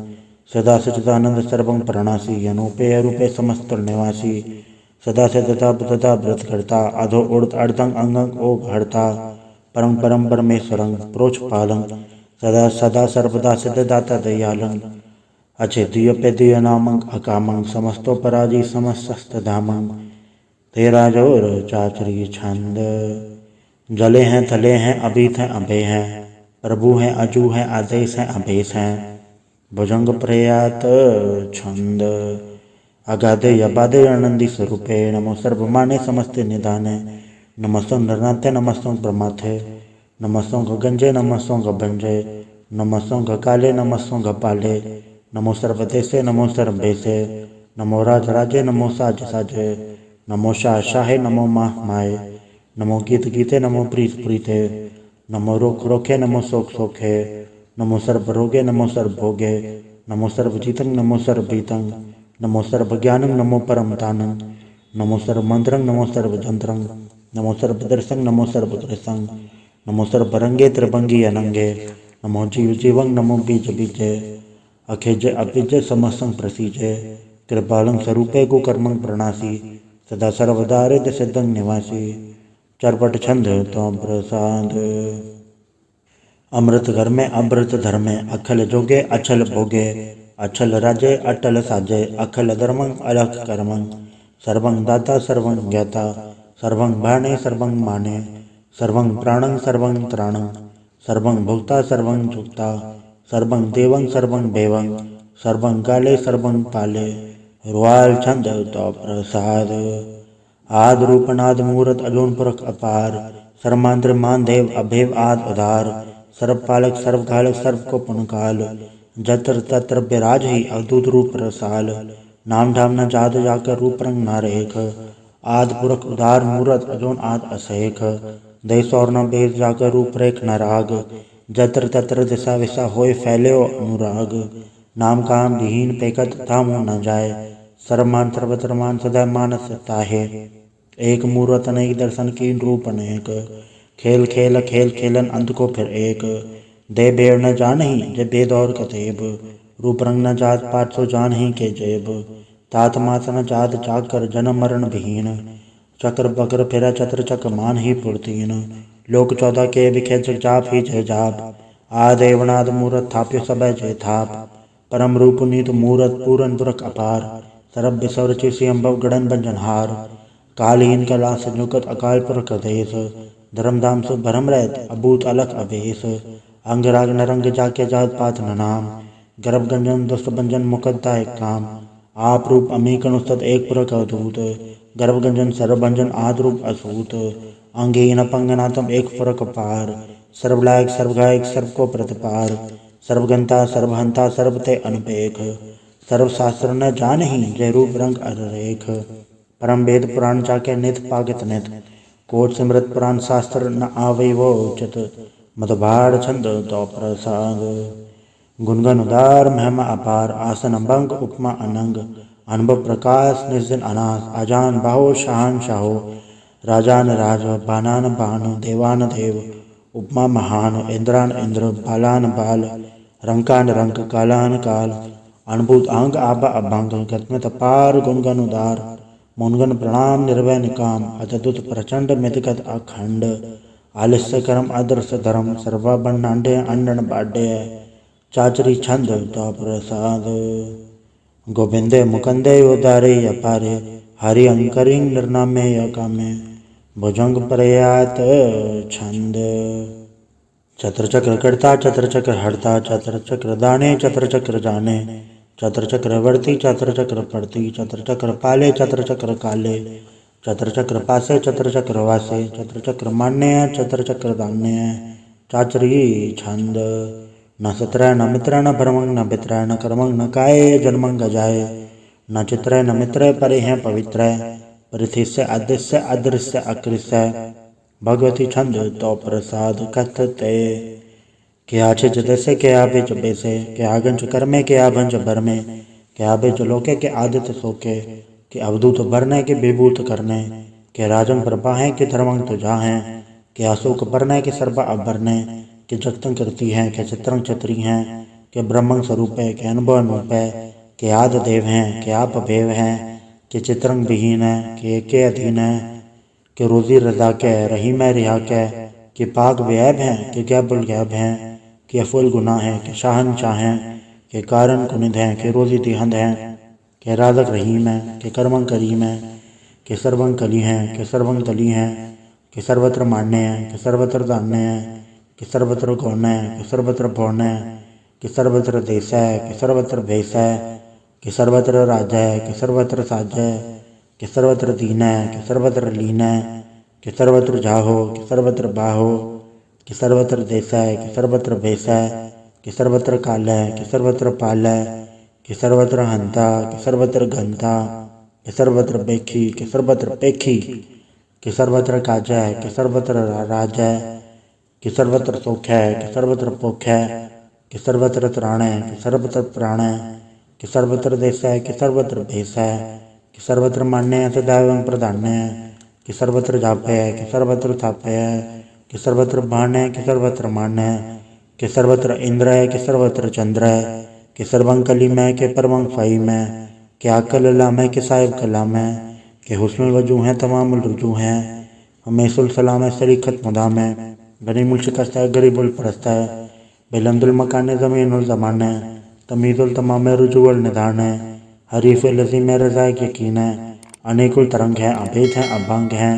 सदा सच्चिदानंद सर्वं प्रणासी अनूपे रूपे समस्त निवासी सदा सतता तथा व्रत करता अधो उड़त अर्धं अंगं ओघ हरता परम परम परमेश्वरं प्रोच पालं सदा सदा सर्वदा सिद्धदाता दयालं अचेतीय पेतीय नामं अकामं समस्तोपराजी समस्तधामं तेरा जोर चाचरी छंद जले हैं थले हैं अभीत हैं अभय हैं प्रभु हैं अजू हैं आदेश हैं अभेश हैं भुजंग प्रयात छंद अगाधे यबाधे आनंदी स्वरूपे नमो सर्वमाने समस्ते निधाने नमस्तों नरनाथे नमस्तों प्रमाथे नमस्तों गंजे नमस्तों गंजे नमस्तों काले नमस्तों पाले नमो सर्वदेशे नमो सर्वेशे नमो राज राजे नमो साज साजे नमो शाह शाहे नमो माह माए नमो गीत गीते नमो प्रीत प्रीते नमो रोख रोखे नमो सोख सोखे नमो सर्व रोगे नमो सर्व भोगे नमो सर्व जीतं नमो सर्व बीतं नमो सर्व ज्ञानं नमो परम तानं नमो सर्व मंत्रं नमो सर्व जंत्रं नमो सर्व दर्शं नमो सर्व दर्शं नमो सर्व रंगे त्रिभंगी अनंगे नमो जीव जीवं नमो बीज बीजे अखेजे अपिजे समस्तं प्रसीजे कृपालं स्वरूपे कुकर्मं प्रणासी सदा सर्वदा हृदय सिद्धं निवासी चरपट छंद तो प्रसाद अमृत घर में अमृत धर्म में अखल जोगे अछल भोगे अछल राजे अटल साजे अखल धर्मं अलख कर्मं सर्वं दाता सर्वं ज्ञाता सर्वं भाणे सर्वं माने सर्वं प्राणं सर्वं त्राणं सर्वं भोक्ता सर्वं जुक्ता सर्वं देवं सर्वं देवं सर्वं काले सर्वं पाले रुआल छंद तो प्रसाद आद रूपनाद मूरत अजोन पुरख अपार सर्मांत्र मान देव अभेव आद उधार सर्व पालक सर्व घालक सर्व को पुनकाल जत्र तत्र विराज ही अवधूत रूप रसाल नाम धाम न जात जाकर रूप रंग न रेख आद पुरख उदार मूरत अजोन आद असेख देश और न बेस जाकर रूप रेख न राग जत्र तत्र दिशा विशा होए फैले अनुराग नाम काम विहीन पेकत धामो न जाए सर्वमान सर्वत्र मान सदा मानस ताहे एक मूर्त अनेक दर्शन की रूप अनेक खेल खेल खेल खेलन अंत को फिर एक दे बेड़ न जान ही जब बेद और कतेब रूप रंग न जात पाठ सो जान ही के जेब तात मात न जात जाग कर जन्म मरण विहीन चक्र बकर फिरा चत्र चक मान ही पुरतीन लोक 14 के विखे जाप ही जय जाप आदेवनाद मूरत थाप्यो सब जय थाप परम रूप नीत मूरत पूरन पुरख अपार सरब बिसवर चिसी अम्भव गणन बंजनहार कालीन कला संयुगत अकाल पुरख देश धर्मधाम सु भरम रहत अभूत अलख अवेश अंग राग नरंग जाके जात पात न नाम गर्भ गंजन दुष्ट भंजन मुकद्दा एक काम आप रूप अमीकन उस्तत एक पुरख अवधूत गर्भ गंजन सर्वभंजन आद रूप असूत अंगहीन पंगनातम एक पुरख पार सर्वलायक सर्वगायक सर्व को प्रतिपार सर्वगंता सर्वहंता सर्वते अनपेख सर्वशास्त्र न जान ही जय रूप रंग अरेख परम वेद पुराण जाके नित पागित नित कोट सिमृत पुराण शास्त्र न आवे वो उचित मधुबाढ़ छंद तो प्रसाद गुणगन उदार महिमा अपार आसन भंग उपमा अनंग अनुभव प्रकाश निर्जन अनास अजान बाहो शाहन शाहो राजान राज बानान बान देवान देव उपमा महान इंद्रान इंद्र बालान बाल रंकान रंक कालान काल अनुभूत अंग आबा अभंग गतमित पार गुणगन उदार मुनगन प्रणाम निर्वय निकाम अतदुत प्रचंड मितगत अखंड आलस्य कर्म अदृश्य धर्म सर्वा बन्नांडे अंडन बाड्य चाचरी छंद तो प्रसाद गोविंदे मुकंदे उदारे अपारे हरि अंकरिंग निर्नामे यकामे भुजंग प्रयात छंद चत्र चक्र करता चत्र चक्र हरता चत्र चक्र दाने चत्र चक्र जाने चत्र चक्र वर्ती चत्र चक्र पड़ती चत्र चक्र पाले चत्र चक्र काले चत्र चक्र पासे चत्र चक्र वासे चत्र चक्र मान्य चत्र चक्र दान्य चाचरी छंद न सत्र न मित्र न भरमंग न पित्र न कर्मंग न काय जन्मंग गजाए न चित्र न मित्र परे हैं पवित्र परिथिस्य अदृश्य अदृश्य अकृष्य भगवती छंद तो प्रसाद कथते क्या छिज दसे क्या बेच बेसे क्या गंज कर्मे क्या भंज भरमे क्या बेच लोके के आदित्य सोके के अवधूत भरने के विभूत करने के राजन प्रभाहें के धर्मंग तुझा हैं के अशोक भरने के सर्वा अभरने के जगतं करती हैं के चित्रं चित्री हैं के ब्रह्मं स्वरूप है, के अनुभव अनूप है, के आदि देव हैं, के आप अभेव हैं, के चित्रंग विहीन है, के अधीन है, के रोजी रजा के रही मैं रिहा के पाक व्यैब हैं, के गैबुल गैब हैं, के अफुल गुनाह हैं, के शाहनशाह हैं, के कारण कुनिद हैं, के रोजी दिहंद हैं, के राजक रहीम है, के कर्मं करीम है, के सर्वं कली हैं, के सर्वं तली हैं, के सर्वत्र मान्य हैं, के सर्वत्र दान्य हैं, कि सर्वत्र गौण है, कि सर्वत्र भौण है, कि सर्वत्र देश है, कि सर्वत्र भेष है, कि सर्वत्र राज है, कि सर्वत्र साज है, कि सर्वत्र दीन है, कि सर्वत्र लीन है, कि सर्वत्र जाहो, कि सर्वत्र बाहो, कि सर्वत्र देश है, कि सर्वत्र भेष है, कि सर्वत्र काल है, कि सर्वत्र पाल है, कि सर्वत्र हंता, कि सर्वत्र घंता, कि सर्वत्र बेखी, कि सर्वत्र पेखी, कि सर्वत्र काज है, कि सर्वत्र राज है, कि सर्वत्र सुख है, कि सर्वत्र पोख है, कि सर्वत्र त्राण है, कि सर्वत्र प्राण है, कि सर्वत्र देश है, कि सर्वत्र भेष है, कि सर्वत्र मान्य है, सदा एवं प्रधान्य है, कि सर्वत्र जापे है, कि सर्वत्र थापे है, कि सर्वत्र बाण है, कि सर्वत्र मान है, कि सर्वत्र इंद्र है, कि सर्वत्र चंद्र है, कि सर्वं कलीम है, कि परमं फ़हीम है, कि आकल लाम है, कि साहिब कलाम है, कि हुस्नुल वजू है, तमामुल रुजू है, हमेशुल सलाम है, सरीखत मुदाम है, गनीमुल शिकस्त है, गरीबुल परस्त है, बिलंदुल मकान ज़मीनुल ज़मान है, तमीज़ुल तमाम रुजुवल निदान है, हरीफ लज़ीम रज़ाइक यकीन है, अनेकुल तरंग है, अभेद है, अभंग है,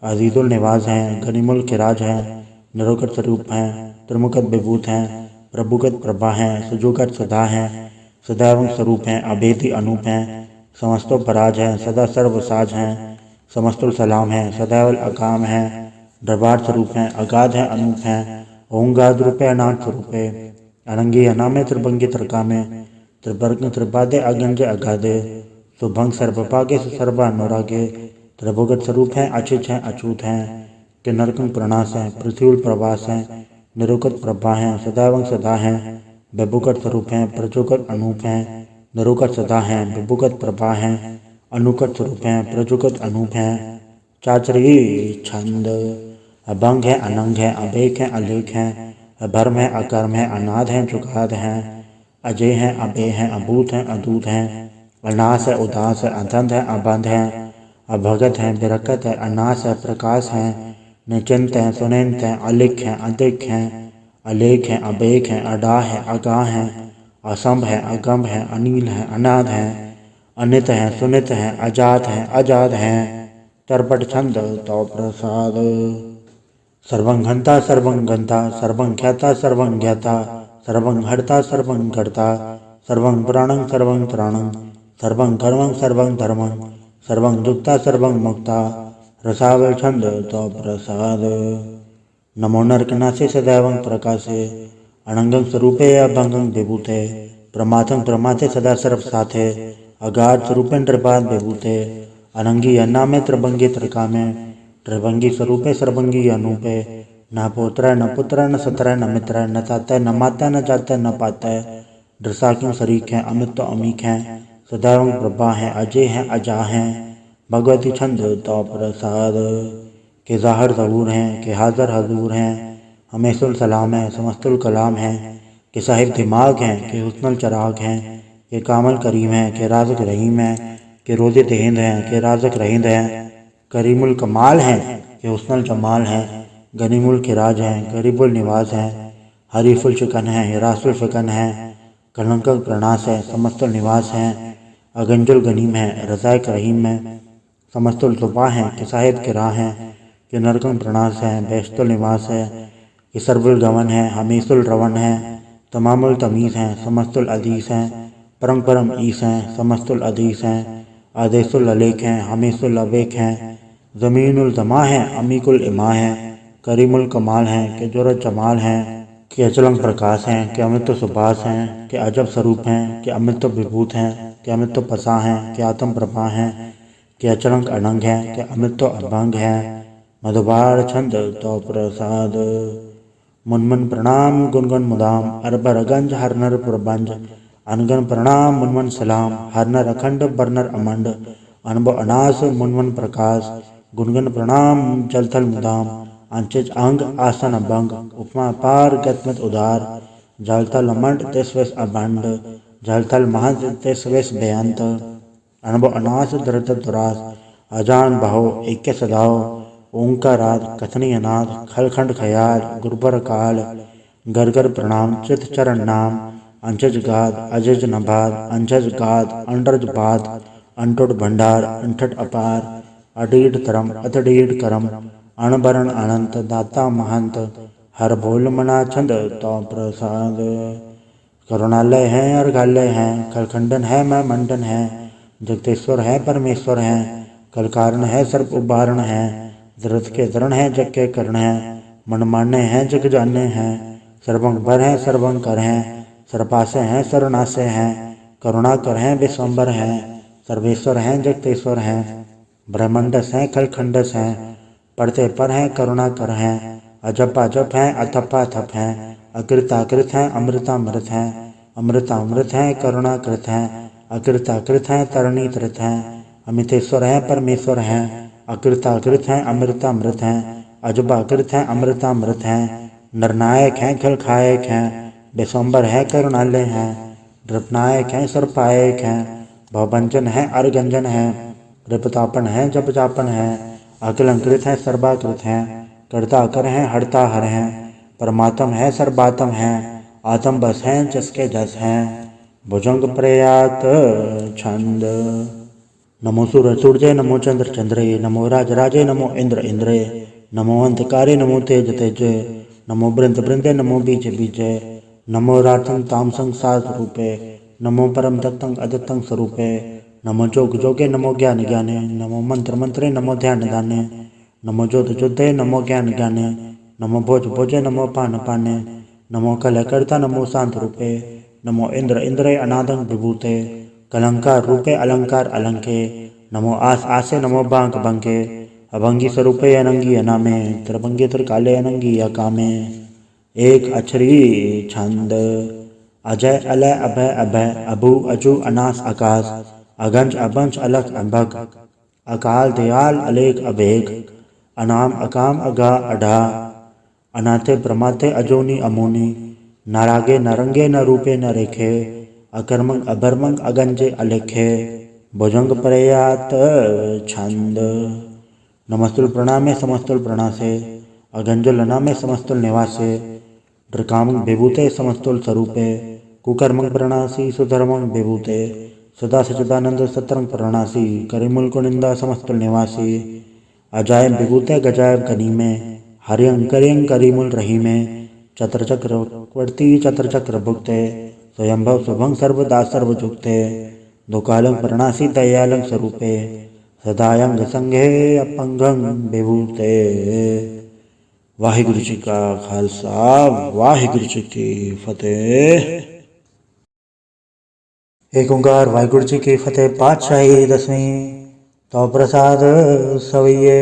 अजीज़ुल निवाज हैं, गनीमुल किराज हैं, निरोगत स्वरूप हैं, त्रिमुखत विभूत हैं, प्रभुगत प्रभा हैं, सुजुगत सदा हैं, सदैव स्वरूप हैं, अभेदी अनूप हैं, समस्तो पराज हैं, सदा सर्वसाज हैं, समस्तुल सलाम हैं, सदैव अकाम हैं, दरबार स्वरूप हैं, अगाध हैं, अनूप हैं, ओंगाद रूपे अनाथ स्वरूपे, अनंगी अनामे त्रिभंगी त्रिकामे, त्रिवर्ग त्रिपादे अगंजे अगाधे, सुभंग सर्वभागे सर्वा अनुरागे, त्रिभुगत स्वरूप हैं, अचिच हैं, अछूत हैं, कि नरकंग प्रणास हैं, पृथ्वी प्रवास हैं, निरुकत प्रभा हैं, सदैव सदा हैं, विभुगत स्वरूप हैं, प्रजुगत अनूप हैं, निरुकत सदा हैं, विभुगत प्रभा हैं, अनुकट स्वरूप हैं, प्रजुगत अनूप हैं, चाचरी छंद अभंग है, अनंग है, अभेक है, अलेख हैं, अभर्म है, अकर्म है, अनाद हैं, जुगाद हैं, अजय हैं, अभय हैं, अभूत हैं, अदूत हैं, अनास है, उदास है, अधंध है, अबंध हैं, अभगत हैं, बिरकत है, अनास है, प्रकाश हैं, निचिंत हैं, सुनिंत हैं, अलिख हैं, अधिक हैं, अलेख हैं, अबेक हैं, अडा है, अगाह हैं, असंभ है, अगम है, अनिल है, अनाद हैं, अनित हैं, सुनित हैं, अजात हैं, अजात हैं, तरपट छंद तो प्रसाद। सर्वं घंता सर्वं गंता, सर्वं ख्याता सर्वं ज्ञाता, सर्वं हर्ता सर्वं कर्ता, सर्वं प्राणं सर्वं त्राणं, सर्वं कर्मं सर्वं धर्मं, सर्वं दुक्ता सर्वं मुक्ता, रसावल छंद तो प्रसाद। नमो नरकनासे सदैवं प्रकाशे, अनंगं स्वरूपे अभंगं विभूते, प्रमाथं प्रमाथे सदा सर्व साथे, अगाध स्वरूपें त्रिपाद विभूते, अनंगी अन्नामे त्रिभंगी त्रिकामे, त्रिभंगी स्वरूपे सर्वंगी अनूपे, न पोत्र न पुत्र न सत्र न मित्र, न ताता न माता न जाता न पाता, दृसा क्यों शरीक हैं, अमित तो अमीक हैं, सदैव प्रभा हैं, अजय हैं, अजा हैं, भगवती छंद तो प्रसाद। के ज़ाहिर ज़हूर हैं, के हाज़र हजूर हैं, हमेशुल सलाम है, समस्तुल कलाम हैं, के साहिब दिमाग हैं, के हुस्नुल चराग हैं, के कामल करीम हैं, के राज़िक रहीम हैं, के रोज़े देहिंद हैं, के राज़िक रहींद हैं, करीमुल कमाल हैं, के हुस्नुल जमाल हैं, गनीमुल किराज हैं, गरीबुल निवाज हैं, हरीफुल शिकन हैं, हिरासुल फिकन हैं, कलंकक प्रणास है, समस्तुल निवास हैं, अगंजुल गनीम है, रज़ाइक रहीम है, समस्तुल जुबा हैं, कि साहिब किरा हैं, कि नरकं प्रणास हैं, बेशतुल निवास है, कि सर्वुल गवन है, हमीसुल रवन है, तमामुल तमीज़ हैं, समस्तुल अदीस हैं, परम परम ईस हैं, समस्तुल अदीस हैं, आदेशुल अलेख हैं, हमीसुल अवेक हैं, ज़मीनुल जमा हैं, अमीकुल इमा हैं, करीमुल कमाल हैं, के जुरत जमाल हैं, कि अचलंग प्रकाश हैं, कि अमृत सुभाष हैं, कि अजब स्वरूप हैं, कि अमृत विभूत हैं, कि अमृत पसा हैं, कि आत्म प्रभा हैं, कि अचलंग अनंग हैं, कि अमृत अभंग हैं, मधुबार छंद तो प्रसाद। मुनमन प्रणाम गुनगुन मुदाम, अरबर गंज हरनर प्रबंज, अनगन प्रणाम मुनमन सलाम, हरनर अखंड बरनर अमंड, अनब अनास मुनमन प्रकाश, गुनगन प्रणाम जलथल मुदाम, अंचिज अंग आसन अभंग, उपमा पार गतमत उदार, जल थल मंड तिस विस अभंड, जल थल महंत तिस विस बेअंत, अणब अनास दृत दुरास, अजान बहो एक सदाओ, ओंकाराद कथनी अनाथ, खलखंड खयाल गुरबर काल, गरगर प्रणाम चित चरण नाम, अंचज गाद अजज नभाद, अंचज गाद अंडरज बाद, अंटुट भंडार अंठट अपार, अडीड तरम अतडीड करम, अणबरण अनंत दाता महंत, हर भोल मना छंद तो प्रसाद। करुणालय है अर्घालय है, कलखंडन है मैं मंडन है, जगतेश्वर है परमेश्वर है, कल कारण है सर्प उबारण है, दृत के दरण है जग के करण है, मन माने हैं जग जाने हैं, सर्वंग भर हैं सर्वंग कर हैं, सर्पासे हैं सर्वनासे हैं, करुणा कर हैं विश्वम्बर हैं, सर्वेश्वर हैं जगतेश्वर हैं, ब्रह्मंडस हैं खलखंडस हैं, पढ़ते पर हैं करुणा कर हैं, अजपा जप हैं अथपा थप हैं, अकृताकृत हैं अमृतामृत हैं, अमृतामृत हैं करुणाकृत हैं, अकृताकृत हैं तरणी कृत हैं, अमितेश्वर हैं परमेश्वर हैं, अकृताकृत हैं अमृतामृत हैं, अजबाकृत हैं अमृतामृत हैं, नरनायक हैं खलखायक हैं, विश्वम्बर है करुणालय हैं, नृपनायक हैं सर्पायक हैं, भवभंजन है अर्गंजन है, रिपतापन है जपजापन है, अकलंकृत है सर्वाकृत हैं, कर्ता कर हैं हरता हर हैं, परमात्म है सर्वात्म हैं, आत्म बस हैं जिसके जस हैं, भुजंग प्रयात छंद। नमो सूरज सूर्य नमो चंद्र चंद्रे, नमो राज राजे नमो इंद्र इंद्रे, नमो अंधकारे नमो तेज तेजे, नमो बृंद बृंदे नमो बीज बीजे, नमो रातंग तामसंग सात रूपे, नमो परम दत्तंग अदत्तंग स्वरूपे, नमो जोग जोगे नमो ज्ञान ज्ञाने, नमो मंत्र मंत्रे नमो ध्यान दाने, नमो जोत जोधे नमो ज्ञान ज्ञाने, नमो भोज भोजे नमो पान पाने, नमो कलह कर्ता नमो शांत रूपे, नमो इंद्र इंद्रे अनादंग विभूते, कलंकार रूपे अलंकार अलंके, नमो आस आसे नमो बांक बंके, अभंगी स्वरूपे अनंगी अनामे, त्रिभंगी त्रिकाले अनंगी अकामे। एक अक्षरी छंद। अजय अलय अभय अभय, अभु अजु अनास आकाश, अगंज अबंज अलख अभग, अकाल दयाल अलेख अभेग, अनाम अकाम अगा अढ़ा, अनाथे प्रमाथे अजोनी अमोनी, नारागे नरंगे न रूपे न रेखे, अकर्मंग अभर्मंग अगंजे अलेखे, भुजंग प्रयात छंद। नमस्तुल प्रणामे समस्तुल प्रणासे, अगंजुल नामे समस्तुल निवासे, ड्रकामंग विभूते समस्तुल स्वरूपे, कुकर्मंग प्रणासी सुधर्मंग विभूते, सदा सचिदानंद सतरंग प्रणासी, करिमुल कुनिंदा समस्तुल निवासी, अजाय विभूते गजाय कनी में, हरियंग करियंग करिमुल रही में, चत्र चक्रवर्ती चत्र चक्र भुक्ते, स्वयंभव शुभंग सर्वदा सर्वजुक्ते, दुकालंग प्रणासी दयालंग स्वरूपे, सदायंग संघे अपंगंग विभूते। वाहिगुरु जी का खालसा, वाहिगुरु जी की फतेह। एक ओंकार वाहिगुरु जी की फतेह। पातशाही दसवीं। तो प्रसाद सवैये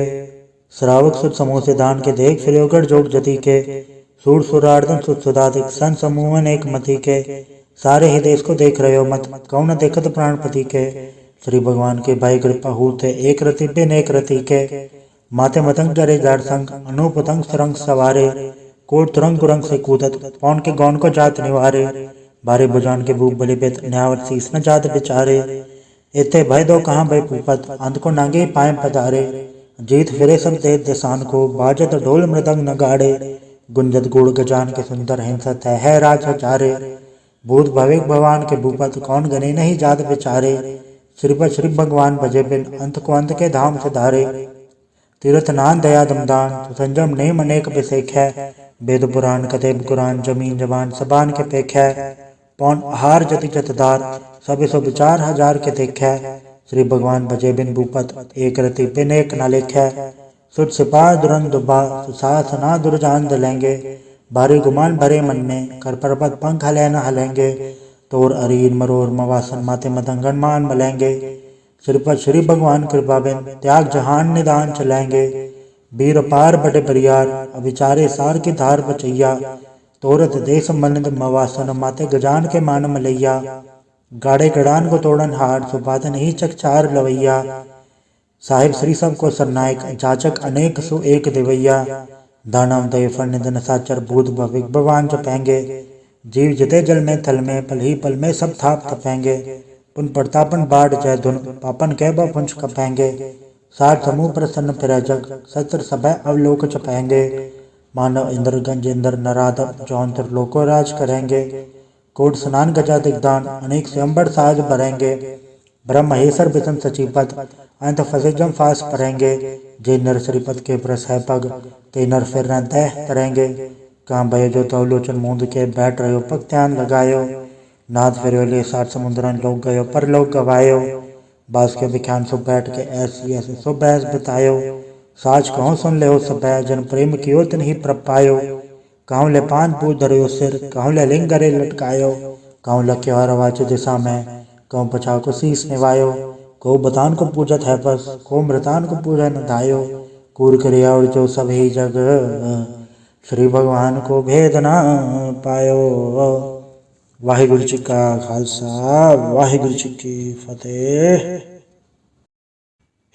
श्रावक सुत समूह से दान के देख फिर जोग जति के, सूर सुरार्दन सुत सुदादिक सन समूहन एक मति के, सारे ही देश को देख रहे हो मत कौन देखत प्राणपति के, श्री भगवान के भाई कृपा हूते एक रति बिन एक रति के, माथे मतंग करे जार संग अनुपतंग सरंग सवारे, कोट तुरंग कुरंग से कूदत पौन के गौन को जात निवारे, बारे बुजान के भूप बलि बेत न्यावत शीस न जात बिचारे, इते भय दो कहाँ भय पूपत अंत को नांगे पाए पधारे, जीत फिरे सब दे दिसान को बाजत ढोल मृदंग नगाड़े, गुंजत गुड़ गजान के सुंदर हिंसत है राज हजारे, भूत भविक भगवान के भूपत कौन गने नहीं जात बिचारे, श्री भगवान भजे बिन अंत को अंत के धाम से धारे, तीर्थ नान दया दमदान संजम नेम अनेक बिसेख है, वेद पुराण कतेब कुरान जमीन जबान सबान के पेख है, पौन आहार जति जतदार सब सो विचार हजार के देख है, श्री भगवान भजे बिन भूपत एक रति बिन एक न लेख है, सुट सिपाह दुरन दुबा सुसासना दुर्जान दलेंगे, भारी गुमान भरे मन में कर पर्वत पंख हले न हलेंगे, तोर अरीर मरोर मवासन माते मदंगन मान मलेंगे, सिर पर श्री भगवान कृपा बिन त्याग जहान निदान चलेंगे, वीर पार बड़े बरियार अविचारे सार की धार बचैया, तोरत देश मनिंद मवासन माते गजान के मान मलैया, गाड़े गड़ान को तोड़न हार सुबादन ही चकचार लवैया, साहिब श्री सब को सरनायक जाचक अनेक सु एक दिवैया, दानव दय फल निधन साचर भूत भविक भगवान जपेंगे, जीव जिते जल में थल में पल ही पल में सब थाप तपेंगे। पुन प्रतापन बाढ़ जय धुन पापन कह पुंज कपेंगे। साठ समूह प्रसन्न फिर जग सत्र सभय अवलोक चपेंगे। मानव इंद्र गंज इंद्र नराद जौन त्रिलोको राज करेंगे। कोट स्नान गजा दिग्दान अनेक स्वयंबर साज भरेंगे। ब्रह्म महेश्वर विषम सचिपत अंत फसे जम फास परेंगे। जे नर श्रीपद के प्रस है पग ते नर फिर न तह तरेंगे। कहाँ भयो जो तो लोचन मूंद के बैठ रहो पग ध्यान लगायो। नाद फिर ले सात समुद्रन लोग गयो पर लोग गवायो। बास के विख्यान सो बैठ के ऐसी ऐसे सो बहस बितायो। साच कहूँ सुन ले हो सब जन प्रेम कियो तन ही प्रप पायो। कहूँ ले पान पूज धरो सिर कहूँ ले लिंग गरे लटकायो। कहूँ लख्यो हर वाच दिशा में कहूँ पछा को शीस निवायो। को बतान को पूजत है बस को मृतान को पूजा न धायो। कूर क्रिया और जो सब ही जग श्री भगवान को भेद ना पायो। वाहिगुरु जी का खालसा वाहिगुरु जी की फतेह।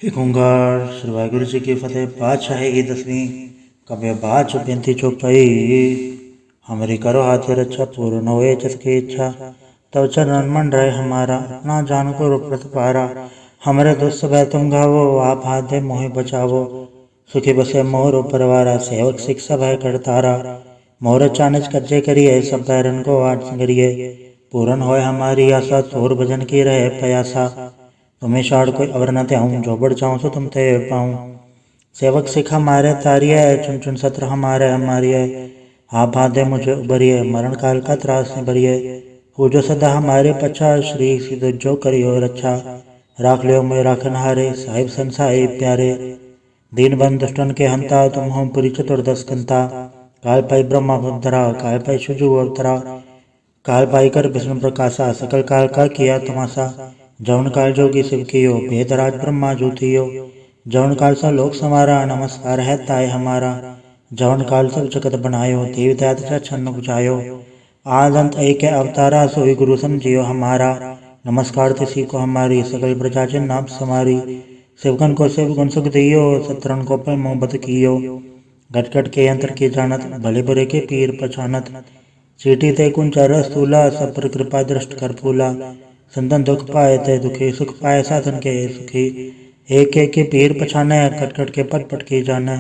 एक ओंकार श्री वाहिगुरु जी की फतेह। पातशाही की 10वीं कव्य बाच बेनती चौपाई। हमारी करो हाथ रक्षा पूर्ण होए चित की इच्छा। तब चरण मन रहे हमारा अपना जान को रूपत पारा। हमारे दोस्त भय तुम गावो आप हाथ दे मोहि बचावो। सुखी बसे मोर परिवारा सेवक शिक्षा भय करतारा। मोर चानच कज्जे करिए सब बैरन को आठ संगरिए। पूर्ण होए हमारी आशा तोर भजन की रहे प्रयासा। तुम्हें शाड़ कोई अवर न त्याऊं जो बढ़ जाऊं सो तुम ते पाऊं। सेवक सिख हमारे तारिये चुन चुन सत्र हमारे हमारिये। आप हाथ दे मुझे उबरिए मरण काल का त्रास निबरिए। हो जो सदा हमारे पछा श्री सिद्ध जो करियो रक्षा। राख लियो मैं राखन हारे साहिब संसाई प्यारे। दीन बंद दुष्टन के हंता तुम हो पुरी चतुर्दश कंता। काल पाई ब्रह्मा अवतरा काल पाई शिवजू अवतरा। काल पाई कर विष्णु प्रकाशा सकल काल का किया तमाशा। जौन काल जोगी शिव कियो भेदराज ब्रह्मा ज्योतियो। जौन काल सा लोक समारा नमस्कार है ताय हमारा। जौन काल सब जगत बनायो देव दयात छन्न बुझायो। आदंत एक अवतारा सोई गुरु समझियो हमारा। नमस्कार तिसी को हमारी सकल प्रजा जन नाम समारी। शिवगन को शिव गुण सुख दियो सत्रन को पर मोहब्बत कियो। घट घट के यंत्र की जानत भले बुरे के पीर पहचानत। चीटी ते कुंचर स्थूला सब पर कृपा दृष्ट कर फूला। संतन दुख पाए ते दुखी सुख पाए साधन के सुखी। एक एक के पीर पछाने कट कट के पट पट की जाने।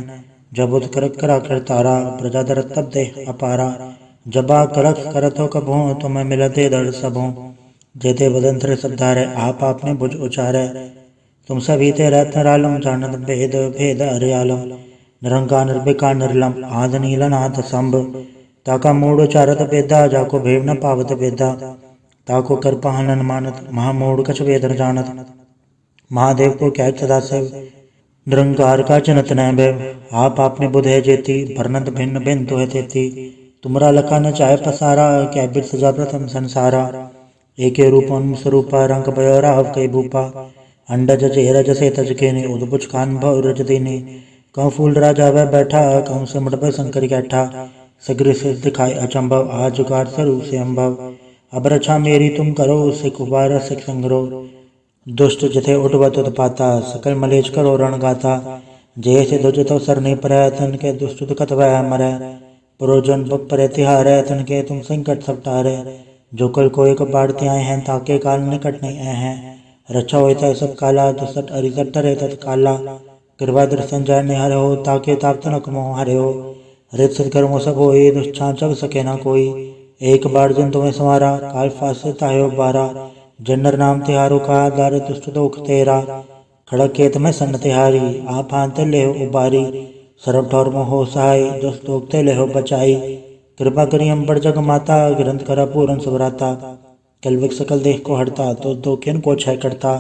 जब उत करक करा कर तारा प्रजा दर तब दे अपारा। जबा करक करत हो कबो तुम्हें मिलते दर्द सबों। जेते बदंत्र सबधारे आप आपने बुझ उचारे। तुम सभी ते रहत निरालम जानत भेद भेद हरियालम। निरंकार निर्विकार निर्लम आद नीलनाथ संभ। ताका मूड उचारत बेदा जाको भेव न पावत बेदा। ताको कर पहनन मानत महामूढ़ कछ वेद न जानत। महादेव को क्या सदा से निरंकार का जनत न भय। आप आपने बुध है जेती भरनत भिन्न भिन्न तो है तेती। तुमरा लखा न चाहे पसारा क्या बिर सजा प्रथम संसारा। एक रूप स्वरूपा रंग भयो राव कई भूपा। अंडज जेरज से तज के ने उदबुच खान भव रज देने। कहूँ फूल राजा वह बैठा कहूँ सिमट पर शंकर कैठा। सगृ से दिखाए अचंभव आज जुगाड़ स्वरूप से अम्भव। अब रक्षा मेरी तुम करो सिख उबार सिख संग्रो। दुष्ट जथे उठवत उत्पाता सकल मलेच करो रण गाथा। जैसे ध्वज तो सर नहीं पर तन के दुष्ट दुखत वह मरै। पुरोजन बप पर तिहार तन के तुम संकट सब टारे। जो कल को एक बाढ़ते आए हैं ताके काल निकट नहीं आए हैं। रक्षा होता सब काला दुसट अरिसट टरे तत्काला। कृपा दर्शन जय हरे हो ताके ताप तनक मोह हरे हो। रित सत्कर्मो सब हो दुष्छा जग सके ना कोई। एक बार जन तुम्हें संवारा काल फासे तायो बारा। जनर नाम तिहारो का दार दुष्ट दोख तेरा। खड़क केत में सन तिहारी आप हाथ ले हो उबारी। सरब ठौर मोह सहाय दुष्ट दोख ते ले हो बचाई। कृपा करी अम्बर जग माता ग्रंथ करा पूरन सुभराता। कलविक सकल देह को हड़ता तो दोखिन को क्षय करता।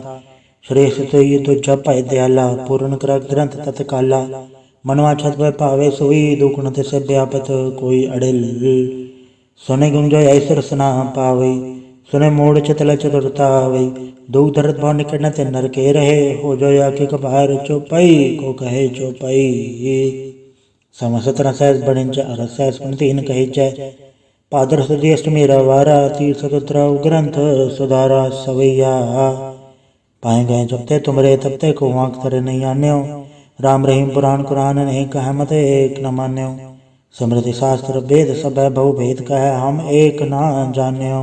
श्रेष्ठ तो ये तो जप पाए दयाला पूर्ण करा ग्रंथ तत्काला। मनवा छत वह पावे सोई दुगुण से व्यापत कोई अड़िल। सुने गुंजो ऐसर सना पावे सुने मोड़ चतल चतुरता आवे। दुख दर्द भाव निकट न ते नर के रहे हो जो या के कबार चौपाई को कहे चौपाई। समसत रसैस बणिंच अरसैस तीन कहे जय। पादर सुधी अष्टमी रवारा तीर्थ सतुत्र ग्रंथ सुधारा सवैया। पाए गए जब ते तुमरे तब ते को आंख तरे नहीं आन्यो। राम रहीम पुराण कुरान ने कह मत एक न मान्यो। स्मृति शास्त्र वेद सब बहु भेद कह हम एक ना जान्यो।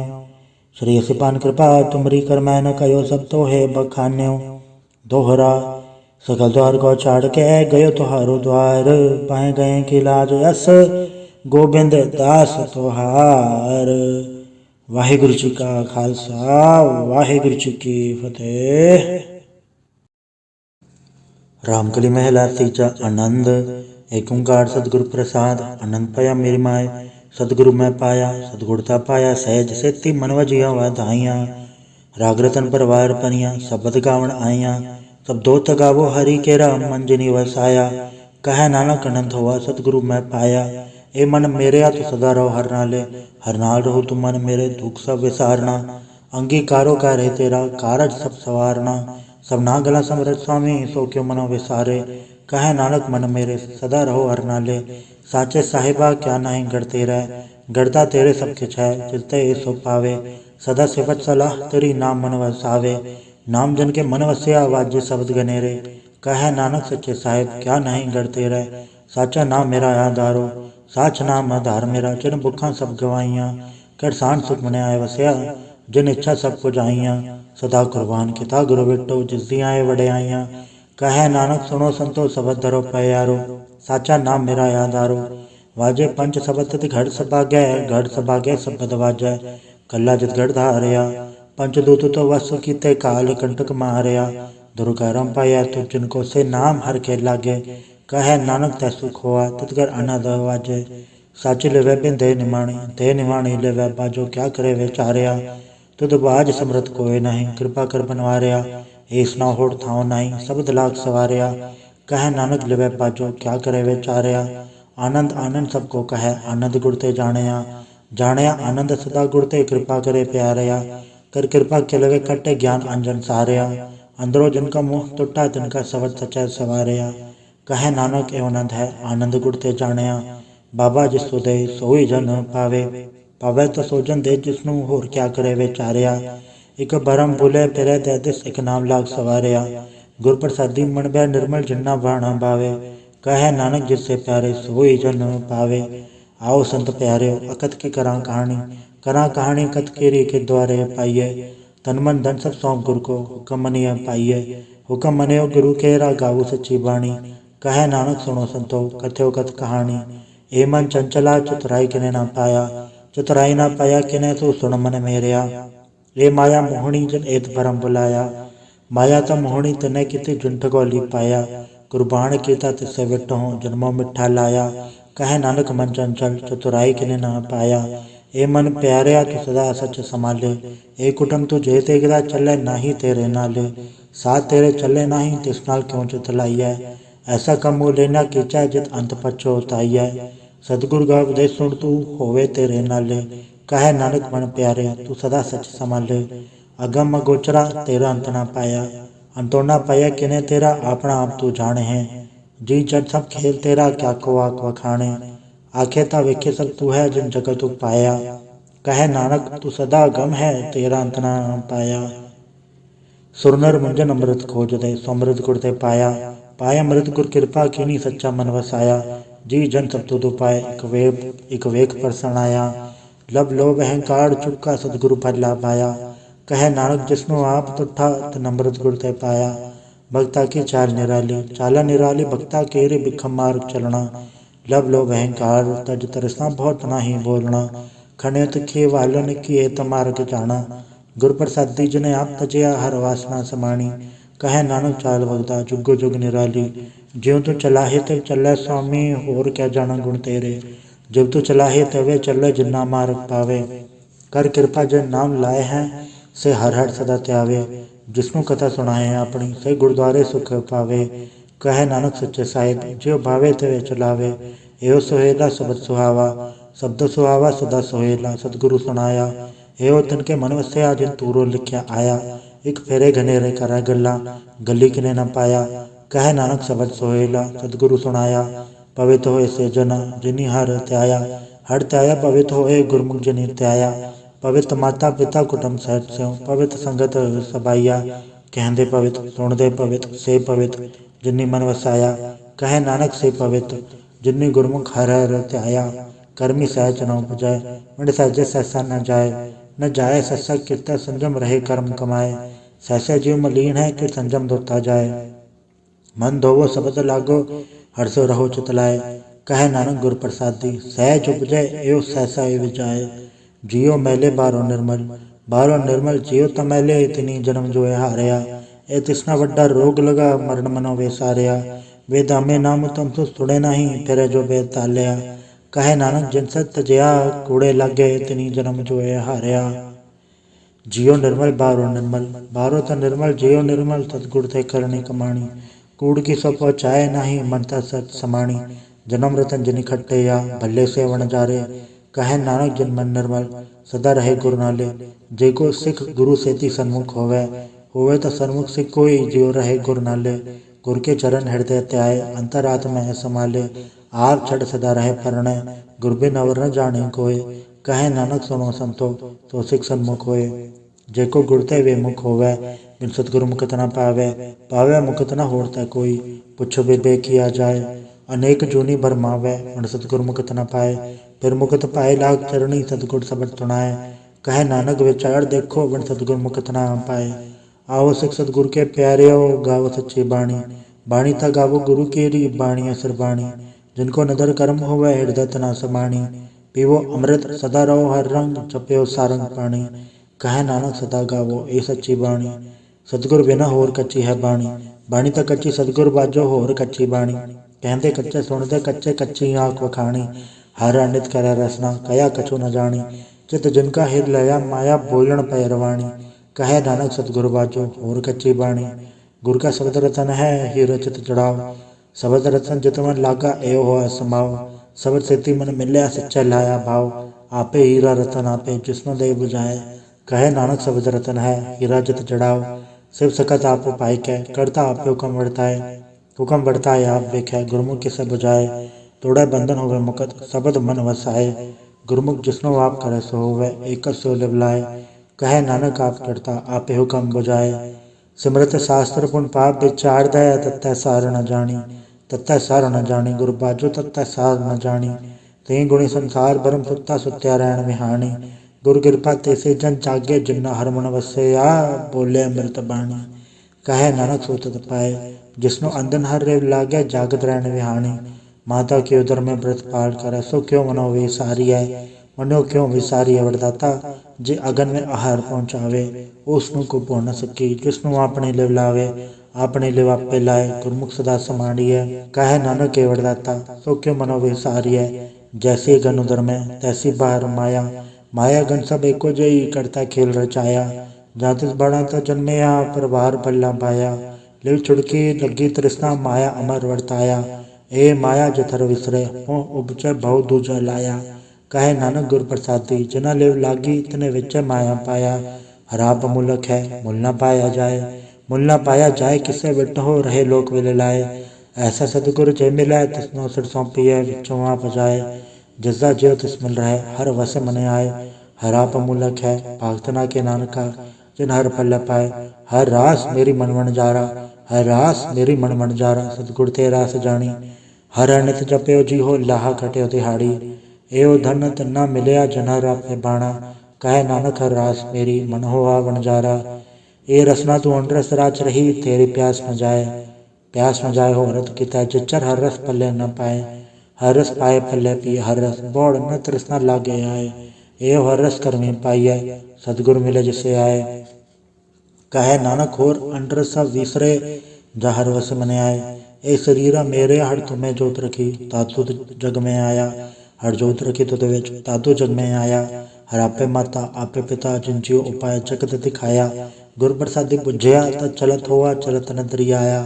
श्री सिपान कृपा तुमरी कर मैं न कयो सब तो है बखान्यो। दोहरा सकल द्वार को छाड़ के गयो तुहारो द्वार पाए गए की लाज यस गोबिंद दास तुहार। वाहिगुरु जी का खालसा वाहिगुरु जी की फतेह। रामकली महला तीजा आनंद। एक ओंकार सतगुरु प्रसाद आनंद पाया मेरी माए सतगुरु मैं पाया सतगुरता पाया सहज सेती मन वजिया वाधाइया। राग रतन परवार पनिया शब्द गावण आइया सब दो तगावो हरि केरा मन जिनी वसाया। कह नानक अनंत हुआ सतगुरु मैं पाया ए मन मेरे तो सदा रहो हर नाले हर नाल रहो तुम मन मेरे दुख सब विसारना। अंगीकारो का रहे तेरा कारज सब सवारना सब ना गला समरथ स्वामी सो क्यों मनो विसारे। कह नानक मन मेरे सदा रहो हर नाले साचे साहिबा क्या नहीं गढ़ते रह गढ़ता तेरे सब किछ है चिरते सो पावे। सदा सिफत सलाह तेरी नाम मन वसावे नाम जन के मन वसिया वाजे शब्द गनेरे। कह नानक सच्चे साहिब क्या नहीं गढ़ते रह साचा नाम मेरा आधारो साच नाम आधार मेरा जिन भुखा सब गवाइया। कर सान सुख मन आए वसिया जिन इच्छा सब कुछ आईया। सदा कुर्बान किता गुरु बिटो जिस दी आए वड़ियाइया। कह नानक सुनो संतो सबद धरो प्यारो साचा नाम मेरा आधारो। वाजे पंच सबद घड़ सभाग्य सबद वाजै कला जित गढ़ धारिया। पंचदूत तो वस कीते काल कंटक मारिया दुर्गरम पाया तो जिनको से नाम हर के लागे। कह नानक तै सुख हुआ तितकर आनंद वाजे साची लेवे बिन दे निमाणी लेवे बाजो क्या करे विचारिया। तुद बाज समृत कोई नहीं कृपा कर बनवारिया ऐस ना होड़ थाओ नहीं शब्द लाख सवारिया। कह नानक लेवे बाजो क्या करे विचारिया आनंद आनंद सबको कह आनंद गुड़ते जानिया आनंद सदा गुड़ते कृपा करे प्यारिया। कर कृपा के लवे कटे ज्ञान अंजन सारिया अंदरो जिनका मुँह टूटा तिनका शब्द सचा सवारिया। कह नानक एवं आनंद है आनंद गुड़ते जानिया बाबा जिसो दे सोई जन पावे तो सोजन दे जिसनु होर क्या करे विचारिया। एक भरम भूले फिरे दे दिस एक नाम लाग सवारिया गुर प्रसादी मन बै निर्मल जिन्ना बाणा भावे। कह नानक जिससे प्यारे सोई जन पावे। आओ संत प्यारे अकत की करा कहानी कत केरी के द्वारे पाइये। तन मन धन सब सौंप गुरु को हुक्म मनिय पाइये। हुक्म मनियो गुरु केरा गाऊ सच्ची बाणी। कह नानक सुनो संतो कथ्यो कथ कहानी। ए मन चंचला चतुराई किने ना पाया किने तो सुन मन मेरिया। ए माया मोहनी जन एत भरम बुलाया माया तो मोहनी तने किते जुंठ गोली पाया। कुर्बान कीता तिसे विटो जन्मों मिठा लाया। कह नानक मन चंचल चतुराई किने ना पाया। ए मन प्यारिया तू सदा सच संभाले ए कुटुम तू जे तेगदा चले नाही तेरे नाले। साथ तेरे चले नाही तिस नाल क्यों चितलाइया ऐसा कम मुँह लेना कीचा जित अंत पछोताइया। सतगुरु का उपदेश सुन तू होवे तेरे नाले। कह नानक मन प्यारे तू सदा सच संभाले। अगम अगोचरा तेरा अंत ना पाया अंतो ना पाया किने तेरा अपना आप तू जाने है। जी जट सब खेल तेरा क्या को आख वखाणे आखे ता वेखे सब तू है जिन जगत तू पाया। कह नानक तू सदा गम है तेरा अंत ना पाया। सुरनर मुंजन अमृत खोज दे समृत गुर ते पाया अमृत गुर कृपा कीनी सच्चा मन वसाया। जी जन सब तू पाए एक वेक पर सनाया लब लोभ अहंकार चुका सतगुरु भला पाया। कह नानक जिसनो आप तुठा तन अमृत गुर ते पाया। भक्ता की चाला निराली भक्ता केरे बिखम मार्ग चलना। लब लोभ अहंकार तज तरसना बहुत नहीं बोलना। खनित खे वालन किए तमार्ग जाना गुर प्रसादी जिने आप तजया हर वासना समाणी। कह नानक चाल भगता जुग जुग निराली ज्यों तू चलाहे ते चले स्वामी होर क्या जाना गुण तेरे। जब तू चलाहे तवे चले जिन्ना मार्ग पावे। कर कृपा जिन नाम लाए हैं से हर हर सदा त्यावे। जिसनु कथा सुनाए अपनी से गुरुद्वारे सुख पावे। कह नानक सच्चे साहिब जो भावे तवे चलावे। एहो सोहेला शब्द सुहावा शब्द सुहावा सदा सोहेला सतगुरु सुनाया। एहो तिनके मन वसया जिन तूरो लिखया आया। एक फेरे घनेरे करा गल्ला गली किने न पाया। कह नानक शब्द सोहेला सतगुरु सुनाया। पवित्र होए से जना जिनी हर त्याया पवित्र होए गुरमुख जिनी त्याया। पवित्र माता पिता कुटुंब सहित स्यों पवित्र संगत सबाइया। कहते पवित्र सुनते पवित्र से पवित्र जिनी मन वसाया। कह नानक से पवित्र जिन्नी गुरमुख हर हर त्याया, कर्मी सहज न उपजय, मिट सहजे सहसा न जाय, न जाय सहसा किरता संजम रहे कर्म कमाए, सहसा जीव मलीन है कि संजम धोता जाए, मन धोवो शब्द लागो हर्षो रहो चितलाए, कहे नानक गुर प्रसादी, सहज उपजय एवं सहसा एवं जाए, जियो मैले बारो निर्मल जियो तमैले इतनी जन्म जो है हारया, ए तिसना वड्डा रोग लगा मरण मनो वे सारया, वे दामे नाम तुम सुने नहीं फिर जो वेद ताल्या, कहे नानक जिन सत तजया कूड़े लागे इतनी जन्म जो है हारया, जियो निर्मल बारो तो निर्मल जियो निर्मल सतगुर थे करनी कमाणी, कूड़ की सो पहुँचाए नहीं मनता सत समाणी, जन्म रतन जिन इकट्ठे या भले से वन जारे, कहे नानक जिन मन निर्मल सदा रहे गुरु नाले, जेको सिख गुरु सेती सन्मुख होवे तो सन्मुख सिख कोई जियो रहे गुरु नाले, गुर के चरण हृदय त्याय अंतरात्मा है संभाले, आप छड़ सदा रहे परणय गुर बिन अवर न जाने कोय, कहे नानक सुनो संतो तो सिख सन्मुख होए, जेको गुरते वे मुख होवे बिन सतगुरु मुकत न पावे मुकत न होता कोई, पुछो बे किया जाए अनेक जूनी भरमावे, मन सतगुरु मुकत न पाए, फिर मुकत पाए लाग चरणी सतगुर सबद सुनाए, कहे नानक विचार देखो बिन सतगुर मुकत न पाए, आओ सिख सतगुरु के प्यारे हो गावो सच्ची बाणी, बाणी था गावो गुरु केरी बाणी असर बाणी, जिनको नदर कर्म होवे हृदय तना समाणी, पीवो अमृत सदा रहो हर रंग जप्यो सारंग पाणी, कहे नानक सदा गावो ए सच्ची बाणी, सतगुर बिना होर कच्ची है बाणी, बाणी तो कच्ची सतगुर बाजो होर कच्ची बाणी, कहते कच्चे सुनते कच्चे कच्ची आँख वखाणी, हर अनित करे रसना कया कछु न जानी, चित जिनका हिर लया माया बोलन पैरवाणी, कहे नानक सतगुर बाजो होर कच्ची बाणी, गुर का शब्द रतन है हीरो चित चढ़ाव, शब्द रतन जितमन लागा एव हो समाओ, शब्द सेती मन मिलया सच्चा लाया भाव, आपे हीरा रतन आपे जिसनो दे बुझाए, कहे नानक शब्द रतन है हीरा जित चढ़ाव, शिव सकत आप पाई के करता आप हुक्म बढ़ता है आप देखे, गुरमुख किसे बुझाए तोड़ा बंधन होवे मुकत शब्द मन वसाए, गुरमुख जिसनो आप करे सो होवे एक सो लिवलाए, कहे नानक आप करता आपे हुक्म बुझाए, सिमरत शास्त्र पुन पाप विचार दया तत्तै सार न जानी, गुरु बाजो तत्तै सार न जानी, तें गुणी संसार भरम सुत्ता सुत्या रहन विहानी, गुरु कृपा तेसे जन जागे जिन्ना हर मन वसे या बोले अमृत बाणी, कहे नानक सोतत पाए जिसनो अंधन हर रेव लागे जागत रहन विहानी, माता के उदर में व्रत पाल करे सो क्यों मनो विसारी है, मनो क्यों विसारी है वरदाता, जे अगन में आहार पहुँचावे उसनु को पो न सकी, जिसनु आपने लिव लावे आपने लिव आपे लाए, गुरमुख सदा समाड़ी है, कहे नानक के वरदाता सो क्यों मनो विसारी है, जैसी गन उदर में तैसी बाहर माया गण सब एको जई करता खेल रचाया, जातिस बड़ा तो जन्मया प्रभार पल्ला पाया, लिव छुड़की लगी तृष्णा माया अमर वर्ताया, ए माया जथर विसरे हो उपजय बहु दूजा लाया, कहे नानक गुर प्रसादी जना लिव लागी तने विच माया पाया, हराप मुलक है मुल न पाया जाए किसे विटहो रहे लोक विल लाए, ऐसा सतगुर जय मिलाए तिसनो सिर सौंपी है विचों आप जाए, जिसदा ज्यो तिस मिल रहे हर वस मने आए, हराप मुलक है भागतना के नानका जिन हर पल्ले पाए, हर रास मेरी मन जारा सतगुर ते रास जानी, हर अनित जप्यो जी हो लाहा कट्यो तिहाड़ी, एओ धन तन्ना मिलया जन हर आपे बाणा, कहे नानक हर रास मेरी मन हो आवन जारा, ए रसना तू अनरस राच रही तेरी प्यास न जाए हो रत किता जिचर हर रस पल्ले न पाए, हर रस पाए पल्ले पिए हर रस बोड़ न तृष्णा लागे आए, एओ हर रस कर्मी पाइए सतगुर मिले जिसे आए, कहे नानक होर अनरस सब विसरे जा हर वस मने आए, ए शरीरा मेरे हर तुम्हें जोत रखी तातु जग में आया, हर जोत रखी तुद विच तातु जग में आया, हर आपे माता आपे पिता जिन जियो उपाय जगत दिखाया, गुर प्रसादी बुझया तद चलत हुआ चलत न दरियाया,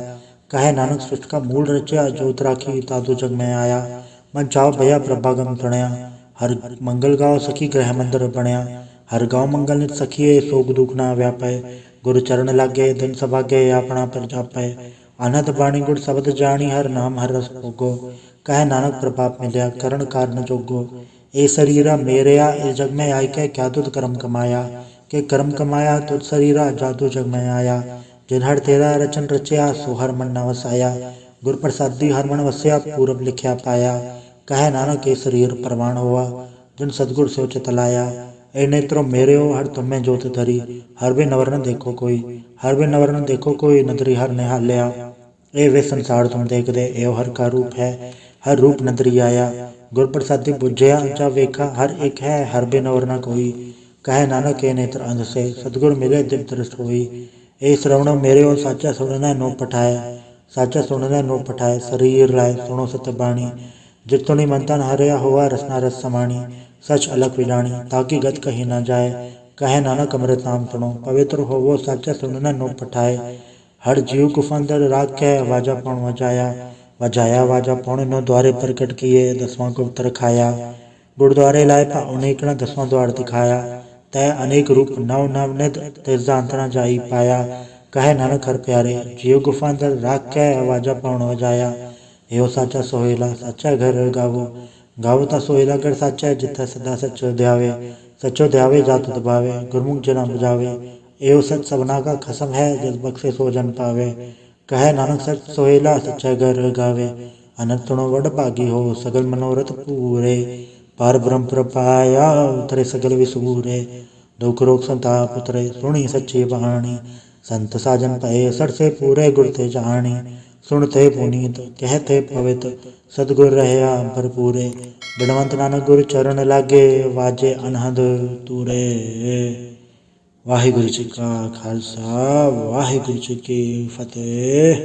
कहे नानक सृष्ट का मूल रचया जोत राखी तातु जग में आया, मन चाओ भया प्रभागम तृणया, हर मंगल गाँव सखी ग्रह मंदिर बनया, हर गाँव मंगल नित सखिए सोग दुख ना व्यापय, गुरु चरण लागे दिन सभागे अपना पर जापय, अनंत बाणी गुड़ शब्द जानी हर नाम हर रस भोगो, कहे नानक प्रभाप मिलया करण कारण जोगो, ए शरीरा मेरेया इस जग में आय के क्या तुद कर्म कमाया, के कर्म कमाया तुद शरीरा जादू जग में आया, जिन हर तेरा रचन रचया सो हर मन न वसाया, गुर प्रसादी हर मन वसिया पूरब लिखिया पाया। कहे नानक के शरीर प्रवाण हुआ जिन सतगुर से चित लाया। ए नेत्रो मेरे हो हर तुम्हें जोत धरी हर वे नवर न देखो कोई। हर वे नवर न देखो कोई नदरी हर निहालिया। ए वे संसार तुम देख दे एव हर का रूप है हर रूप नदरी आया। गुर प्रसादी बुझया जा वेखा हर एक है हर बे नवर न कोई। कहे नानक के नेत्र अंध से सतगुर मिले दिव दृष्ट होई। ए श्रवण मेरे हो साचा सुनना नो पठाए। साचा सुनना नो पठाए शरीर लाए सुनो सत बाणी। जितुनि मंथन हरया हुआ रसना रस समाणी। सच अलग विजाणी ताकि गत कही न जाए। कहे नानक अमृत नाम सुनो पवित्र होवो साचा सुनना नो पठाए। हर जीव कुफंदर राख्य वाजा पौन वजाया। वजाया वाजा पौन नो द्वारे प्रकट किए दसवां गुप्त रखाया। गुरुद्वारे लाए पाओ अनेकना दसवां द्वार दिखाया। तय अनेक रूप नव नव निध तिरजा अंत न जाई पाया। कहे नानक हर प्यारे जियो गुफा अंदर राख्य वाजा पौन वजाया। एहो साचा सोहेला साचा घर गावो। गावो ता सोहेला घर साचा जिथा सदा सचो ध्यावे। सचो ध्यावे जात दबावे गुरमुख जना बुझावे। एहो सच सबना का खसम है जस बख्शे सो जन पावे। कहे नानक सच सोहेला सच्चा घर गावे। अनंत सुनो वड भागी हो सगल मनोरथ पूरे। पार ब्रह्म प्रपाया उतरे सगल विसूरे। दुख रोग संताप उतरे सुनी सच्ची बहानी। संत साजन पए सर से पूरे गुर ते जानी। सुनते पुनीत कहते पवित सतगुर रहया भरपूरे। बिनवंत नानक गुर चरण लागे वाजे अनहद तूरे। वाहिगुरु जी का खालसा वाहिगुरु जी की फतेह।